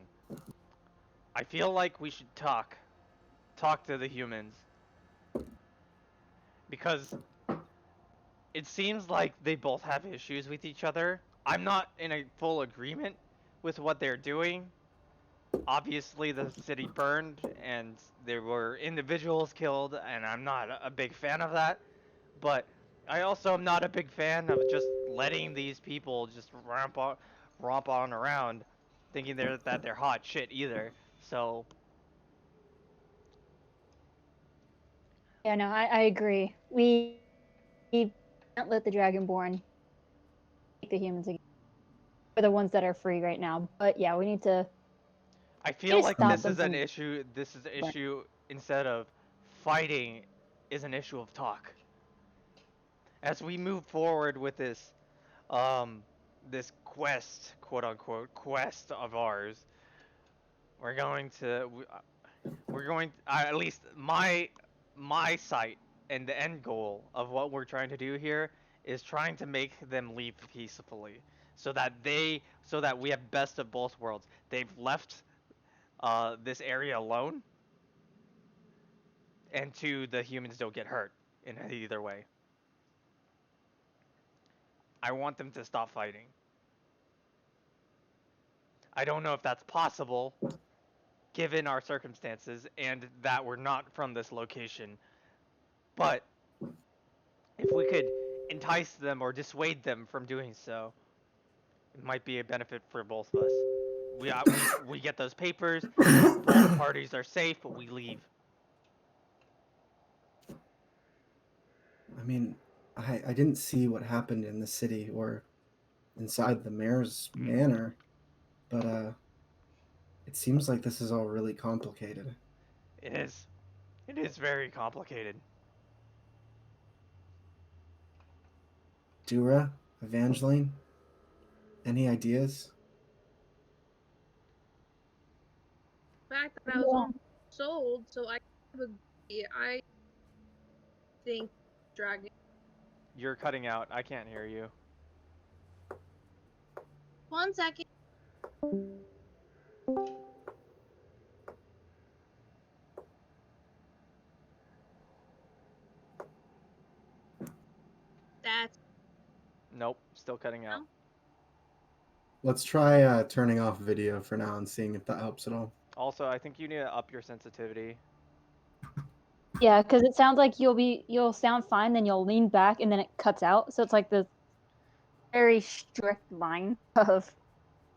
I feel like we should talk to the humans, because it seems like they both have issues with each other. I'm not in a full agreement with what they're doing. Obviously, the city burned and there were individuals killed, and I'm not a big fan of that. But I also am not a big fan of just letting these people just romp on around, thinking they're hot shit either. So Yeah, no, I agree. We can't let the Dragonborn take the humans again. We're the ones that are free right now. But yeah, we need to I feel like stop this them is an from. issue. This is an issue instead of fighting. is an issue of talk. As we move forward with this quest, quote unquote, quest of ours, we're going to we're going at least my sight and the end goal of what we're trying to do here is trying to make them leave peacefully so that we have best of both worlds. They've left this area alone, and two, the humans don't get hurt in either way. I want them to stop fighting. I don't know if that's possible given our circumstances and that we're not from this location, but if we could entice them or dissuade them from doing so, it might be a benefit for both of us. We get those papers, both parties are safe, but we leave. I mean, I didn't see what happened in the city or inside the mayor's manor, but it seems like this is all really complicated. It is. It is very complicated. Dura, Evangeline, any ideas? The fact that I was almost sold, so I agree. I think dragon. You're cutting out. I can't hear you. 1 second. That's Nope, still cutting out. No? Let's try turning off video for now and seeing if that helps at all. Also, I think you need to up your sensitivity. Yeah, because it sounds like you'll sound fine, then you'll lean back, and then it cuts out. So it's like this very strict line of.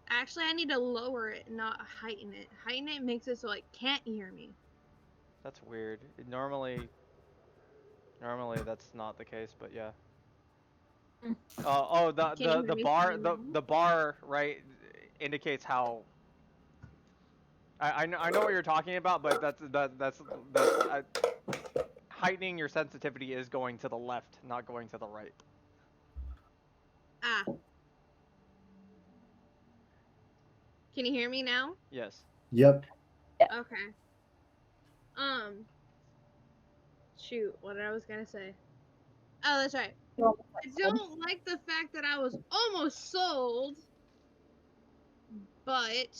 actually I need to lower it, not heighten it. Heighten it makes it so it can't hear me. That's weird. Normally that's not the case, but yeah. Mm. Oh, Can you hear the me bar fine now? the bar right indicates how. I know what you're talking about, but that's heightening your sensitivity is going to the left, not going to the right. Ah. Can you hear me now? Yes. Yep. Okay. Shoot, what I was gonna say. Oh, that's right. I don't like the fact that I was almost sold, but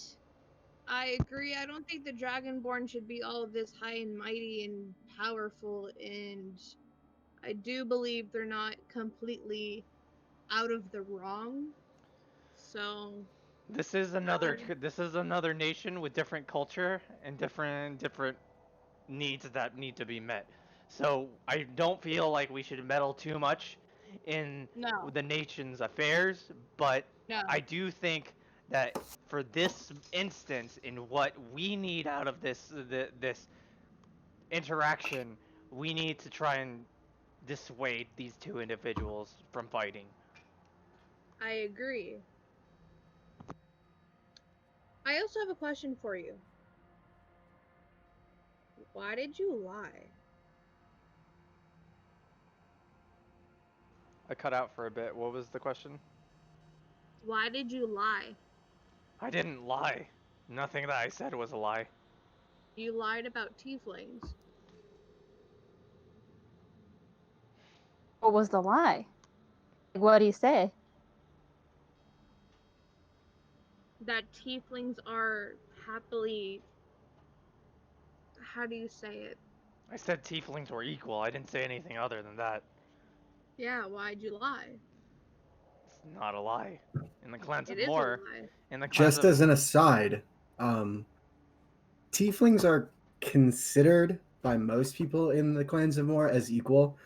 I agree. I don't think the Dragonborn should be all this high and mighty and powerful, and I do believe they're not completely out of the wrong. So This is another nation with different culture and different needs that need to be met. So I don't feel like we should meddle too much in no, the nation's affairs, but no, I do think that for this instance, in what we need out of this interaction, we need to try and dissuade these two individuals from fighting. I agree. I also have a question for you. Why did you lie? I cut out for a bit. What was the question? Why did you lie? I didn't lie. Nothing that I said was a lie. You lied about tieflings. What was the lie? What do you say? That tieflings are happily. How do you say it? I said tieflings were equal. I didn't say anything other than that. Yeah, why'd you lie? It's not a lie. In the clans It of is a Moor, lie. in the clans Just of as an aside, tieflings are considered by most people in the clans of Moor as equal,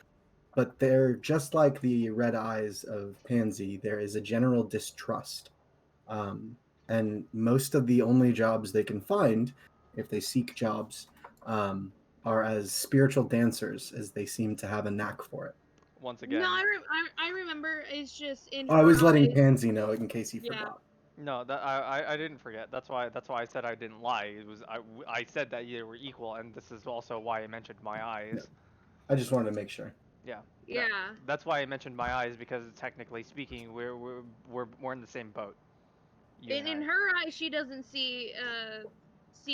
but they're just like the red eyes of Pansy. There is a general distrust. And most of the only jobs they can find, if they seek jobs, are as spiritual dancers, as they seem to have a knack for it. once again. No, I remember. It's just in. I was letting Fortnite- Pansy know in case he Yeah. forgot. No, that I didn't forget. That's why I said I didn't lie. It was I said that they were equal, and this is also why I mentioned my eyes. I just wanted to make sure. Yeah. Yeah. That's why I mentioned my eyes, because technically speaking, we're in the same boat. You And and in I. her eyes, she doesn't see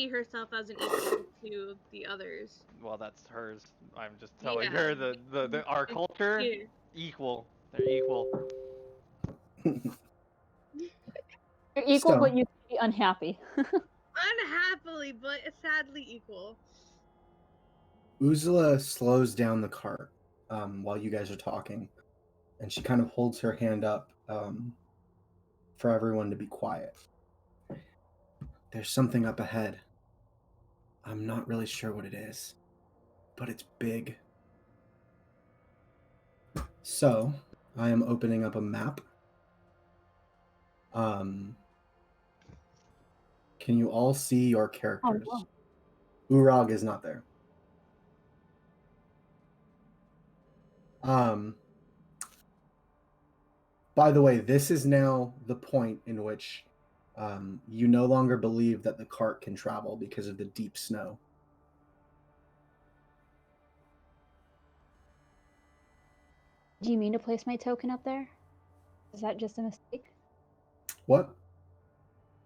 herself as an equal to the others. Well, that's hers. I'm just telling Yeah. her the our culture Yeah. equal. They're equal. You're equal, So, but you can be unhappy. Unhappily, but sadly equal. Uzula slows down the cart while you guys are talking, and she kind of holds her hand up for everyone to be quiet. There's something up ahead. I'm not really sure what it is, but it's big. So, I am opening up a map. Can you all see your characters? no. Urag is not there. By the way, this is now the point in which you no longer believe that the cart can travel because of the deep snow. Do you mean to place my token up there? Is that just a mistake? What?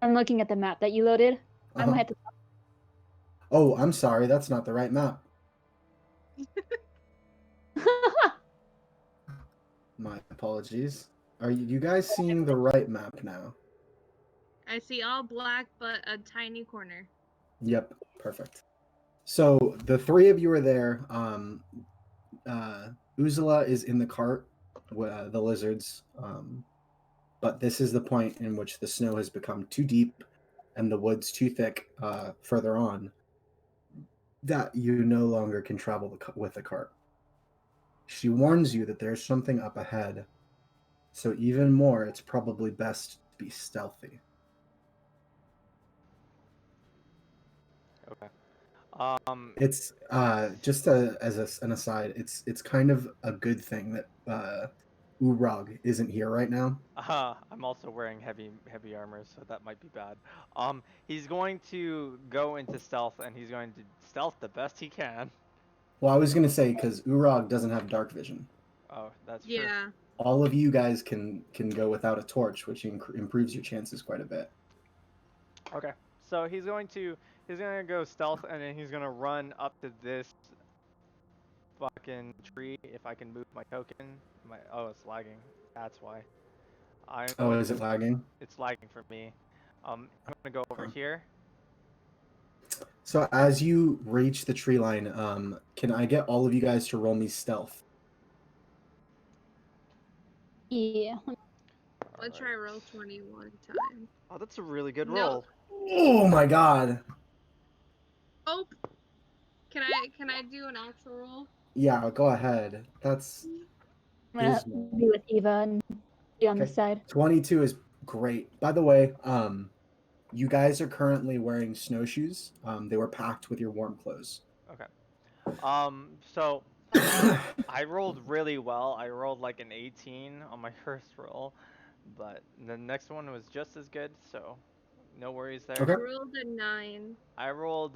I'm looking at the map that you loaded. I'm Uh-huh. at the Oh, I'm sorry. That's not the right map. My apologies. Are you guys seeing the right map now? I see all black, but a tiny corner. Yep, perfect. So the three of you are there. Uzula is in the cart, the lizards. But this is the point in which the snow has become too deep and the woods too thick further on that you no longer can travel with the cart. She warns you that there's something up ahead, so even more, it's probably best to be stealthy. Okay. It's just an aside. It's kind of a good thing that Urag isn't here right now. I'm also wearing heavy armor, so that might be bad. He's going to go into stealth, and he's going to stealth the best he can. Well, I was gonna say because Urag doesn't have dark vision. Oh, that's true. Yeah. All of you guys can go without a torch, which improves your chances quite a bit. Okay. So he's going to go stealth, and then he's gonna run up to this fucking tree. If I can move my token, it's lagging. That's why. I'm Oh, going is it lagging? It's lagging for me. I'm gonna go over Huh. here. So as you reach the tree line, can I get all of you guys to roll me stealth? yeah. Let's try roll 21 time. Oh, that's a really good No. roll. Oh my god! Oh. Can I do an actual roll? Yeah, go ahead. That's I'm gonna dismal. be with Eva and be on this Okay. side. 22 is great. By the way, you guys are currently wearing snowshoes. They were packed with your warm clothes. Okay. So I rolled really well. I rolled like an 18 on my first roll, but the next one was just as good. So no worries there. Okay. I rolled a 9. I rolled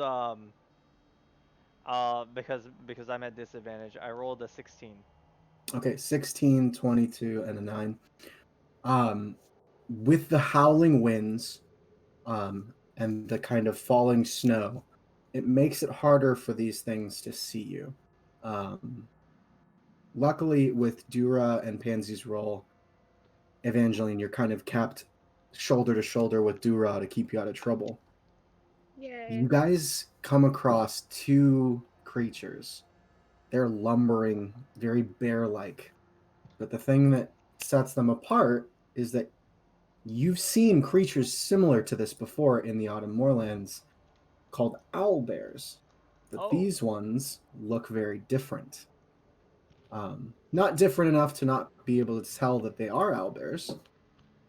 because I'm at disadvantage. I rolled a 16. Okay, 16, 22, and a 9. With the howling winds and the kind of falling snow, it makes it harder for these things to see you. Luckily, with Dura and Pansy's role, Evangeline, you're kind of kept shoulder to shoulder with Dura to keep you out of trouble. Yay. You guys come across two creatures. They're lumbering, very bear-like. But the thing that sets them apart is that you've seen creatures similar to this before in the Autumn Moorlands called owl bears. But Oh. these ones look very different. Not different enough to not be able to tell that they are owl bears,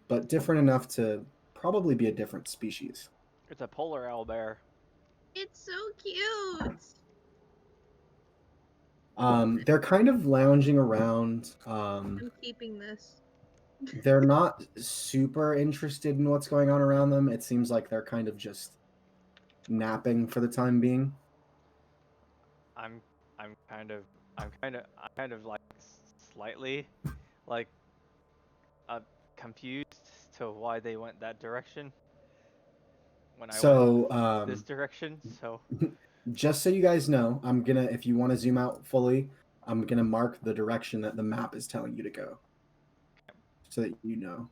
but different enough to probably be a different species. It's a polar owl bear. It's so cute. They're kind of lounging around. I'm keeping this. They're not super interested in what's going on around them. It seems like they're kind of just napping for the time being. I'm kind of I'm kind of like slightly like confused to why they went that direction when I went So, this direction. So just so you guys know, I'm gonna, if you want to zoom out fully, I'm gonna mark the direction that the map is telling you to go, so that you know.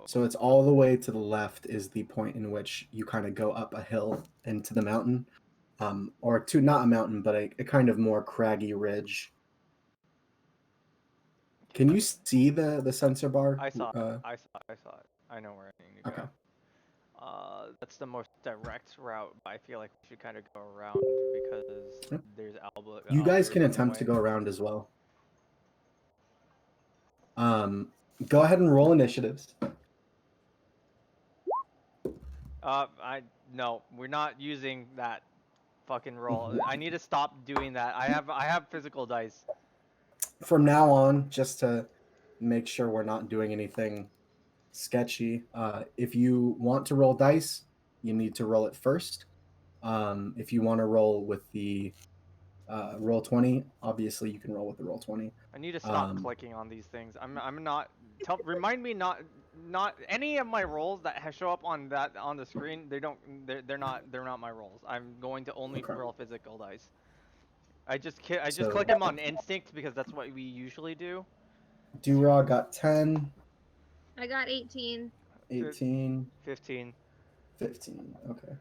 So oh, it's all the way to the left is the point in which you kind of go up a hill into the mountain, or to not a mountain, but a kind of more craggy ridge. Can you see the sensor bar? I saw it. I saw it. I know where I need to Okay. go. That's the most direct route, but I feel like we should kind of go around because Yep. there's You guys owlbears can in the attempt to way. go around as well. Go ahead and roll initiatives. No, we're not using that fucking roll. I need to stop doing that. I have physical dice. From now on, just to make sure we're not doing anything sketchy, if you want to roll dice, you need to roll it first. If you want to roll with the roll 20, obviously you can roll with the roll 20. I need to stop Um, clicking on these things. I'm not remind me not any of my rolls that show up on the screen. They're not my rolls. I'm going to only okay. roll physical dice. I just So click them on instinct because that's what we usually do. Dura got 10, I got 18. 18, 15. 15. Okay. I'm not.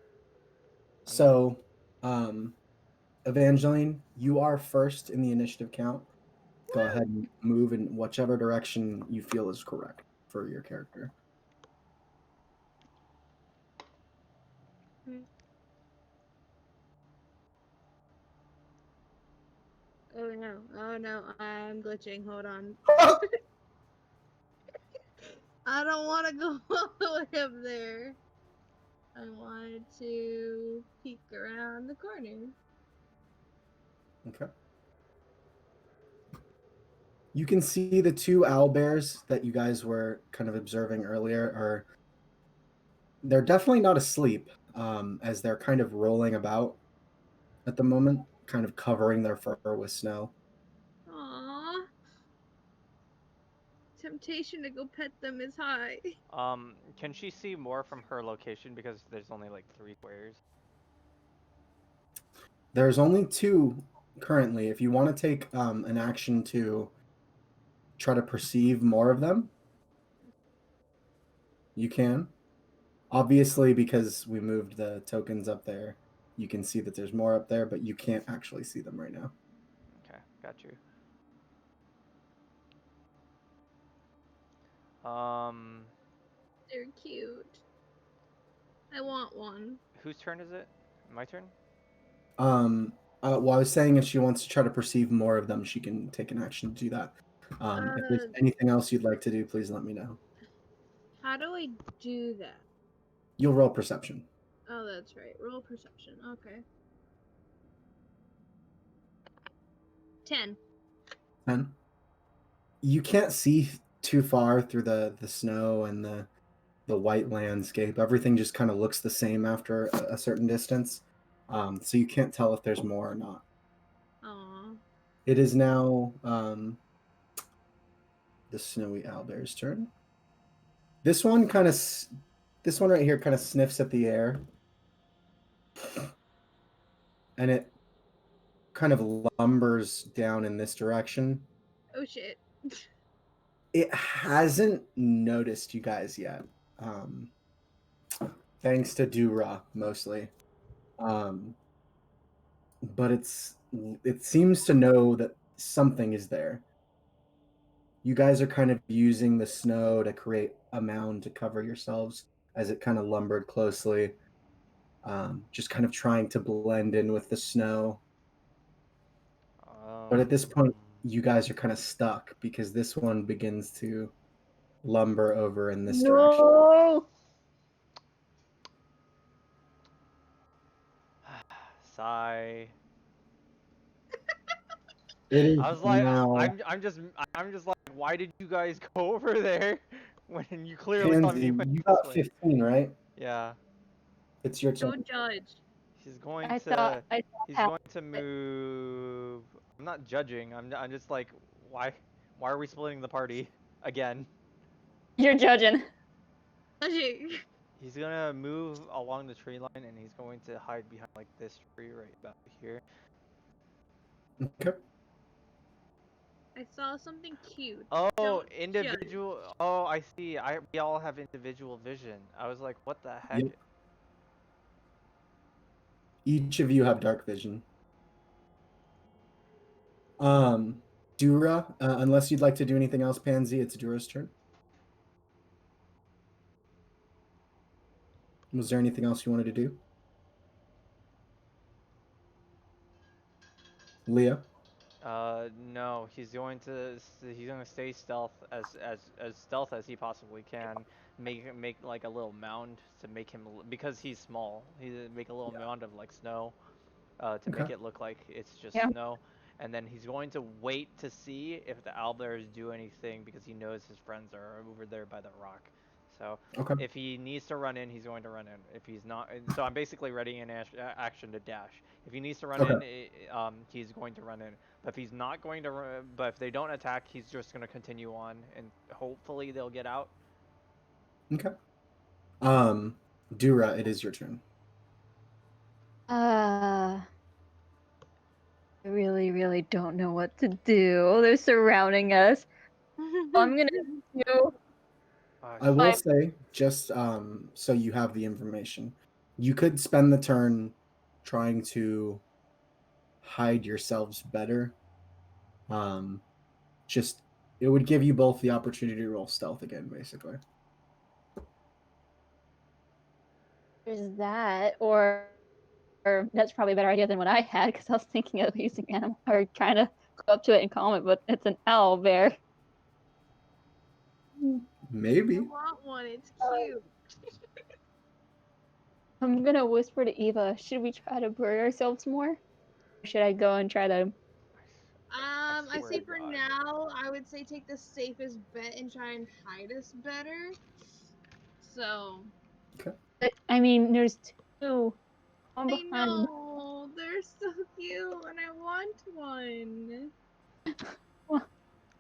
So, Evangeline, you are first in the initiative count. Go ahead and move in whichever direction you feel is correct for your character. Oh no. Oh no. I'm glitching. Hold on. I don't want to go all the way up there. I wanted to peek around the corner. Okay. You can see the two owl bears that you guys were kind of observing earlier are they're definitely not asleep, as they're kind of rolling about at the moment, kind of covering their fur with snow. Aww. Temptation to go pet them is high. Can she see more from her location because there's only like 3 squares? There's only two currently. If you want to take an action to try to perceive more of them, you can. Obviously, because we moved the tokens up there, you can see that there's more up there, but you can't actually see them right now. Okay, got you. They're cute. I want one. Whose turn is it? My turn? What I was saying is she wants to try to perceive more of them. She can take an action to do that. If there's anything else you'd like to do, please let me know. How do I do that? You'll roll perception. Oh, that's right. Roll perception. Okay. 10. 10. You can't see too far through the snow and the white landscape. Everything just kind of looks the same after a certain distance. So you can't tell if there's more or not. Aww. It is now the snowy owlbear's turn. This one right here kind of sniffs at the air, and it kind of lumbers down in this direction. Oh shit. It hasn't noticed you guys yet, thanks to Dura mostly. But it seems to know that something is there. You guys are kind of using the snow to create a mound to cover yourselves as it kind of lumbered closely, just kind of trying to blend in with the snow. But at this point, you guys are kind of stuck because this one begins to lumber over in this direction. No. Sigh. It is I was like, now I'm just like, why did you guys go over there when you clearly saw Pansy. me went You this got way? 15, right? Yeah, It's your turn. Don't judge. he's going I to saw he's half going to of it. move I'm not judging. I'm just like, why are we splitting the party again? You're judging. Judging. He's gonna move along the tree line, and he's going to hide behind like this tree right about here. Okay. I saw something cute. Oh, Don't individual. Oh, I see. We all have individual vision. I was like, what the heck? Yep. Each of you have dark vision. Dura, unless you'd like to do anything else, Pansy, it's Dura's turn. Was there anything else you wanted to do? Leah? No. He's going to stay stealth as stealth as he possibly can. Make like a little mound to make him because he's small. He make a little mound of like snow, to make Okay. it look like it's just Yeah. snow. And then he's going to wait to see if the owlbears do anything because he knows his friends are over there by the rock. So Okay. if he needs to run in, he's going to run in. If he's not, so I'm basically readying an action to dash. If he needs to run Okay. in, he's going to run in. But if he's not going to, but if they don't attack, he's just going to continue on, and hopefully they'll get out. Okay. Dura, it is your turn. I really, really don't know what to do. They're surrounding us. I'm gonna do. I will say, just so you have the information, you could spend the turn trying to hide yourselves better. Just it would give you both the opportunity to roll stealth again, basically. There's that, or that's probably a better idea than what I had because I was thinking of using animal or trying to go up to it and calm it, but it's an owl bear. I Maybe. want one. It's cute. I'm gonna whisper to Eva, should we try to bury ourselves more? Or should I go and try to? I swear say to for God. now, I would say take the safest bet and try and hide us better. So. I mean, there's two. One I behind. know they're so cute, and I want one. Well,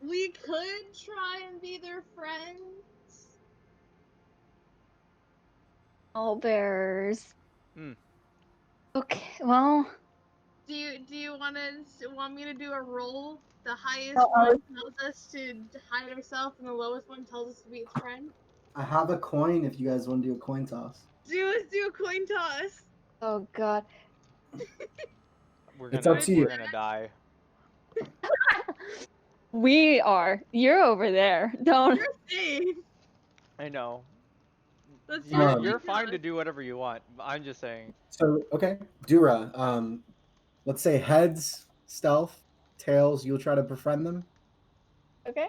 We could try and be their friends. owl bears. Hmm. Okay, well. Do you want me to do a roll? The highest Oh, one tells us to hide ourselves, and the lowest one tells us to be its friend. I have a coin if you guys want to do a coin toss. Let's do a coin toss. Oh God. We're It's gonna up to you. we're gonna die. We are. You're over there. Don't. You're safe. I know. Let's do You're a Um, coin you're fine to toss. do whatever you want. I'm just saying. So okay, Dura. Let's say heads, stealth, tails. You'll try to befriend them. Okay.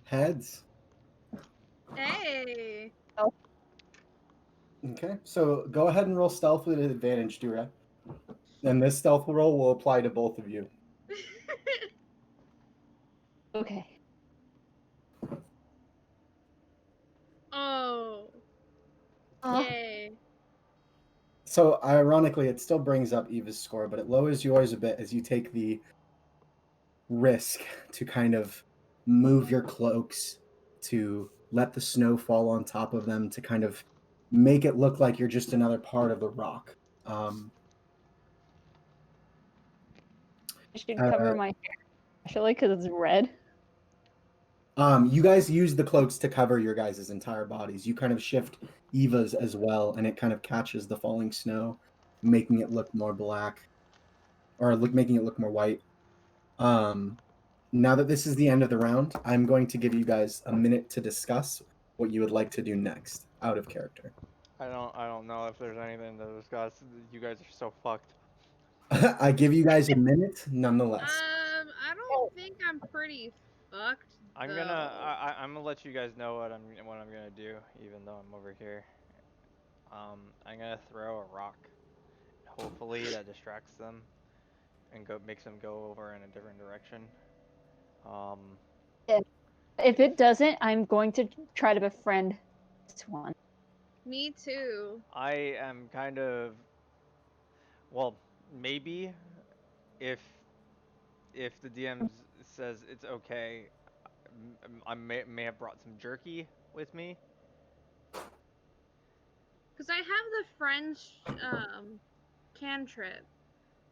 Heads. Hey. Okay, so go ahead and roll stealth with an advantage, Dura. And this stealth roll will apply to both of you. Okay. Oh. Uh, Yay. So ironically, it still brings up Eva's score, but it lowers yours a bit as you take the risk to kind of move your cloaks to let the snow fall on top of them to kind of make it look like you're just another part of the rock. I should Uh, cover my hair, actually, because it's red. You guys use the cloaks to cover your guys' entire bodies. You kind of shift Eva's as well, and it kind of catches the falling snow, making it look more black, or making it look more white. Now that this is the end of the round, I'm going to give you guys a minute to discuss what you would like to do next, out of character. I don't know if there's anything to discuss. You guys are so fucked. I give you guys a minute, nonetheless. I don't think I'm pretty fucked. I'm though. gonna I'm gonna let you guys know what I'm gonna do, even though I'm over here. I'm gonna throw a rock. Hopefully that distracts them and makes them go over in a different direction. Um, If it doesn't, I'm going to try to befriend this one. Me too. I am kind of, well, maybe if the DM says it's okay, I may have brought some jerky with me. Because I have the French cantrip.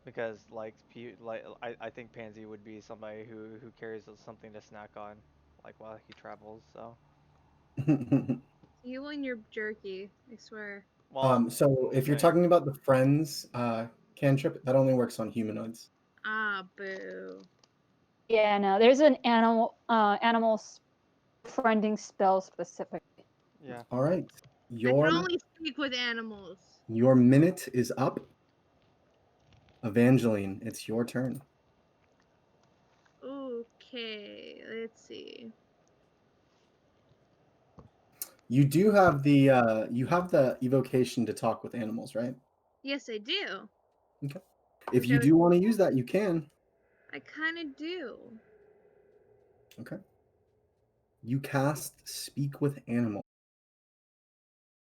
Because I think Pansy would be somebody who carries something to snack on, like while he travels. So You and your jerky, I swear. well, So if you're okay. talking about the friends cantrip, that only works on humanoids. Ah, boo. Yeah, no, there's an animal friending spell specific. Yeah. All right. I can Your only speak with animals. minute is up. Evangeline, it's your turn. Okay, let's see. You do have the evocation to talk with animals, right? Yes, I do. Okay. If Which you I was- do want to use that, you can. I kind of do. Okay. You cast Speak with Animals.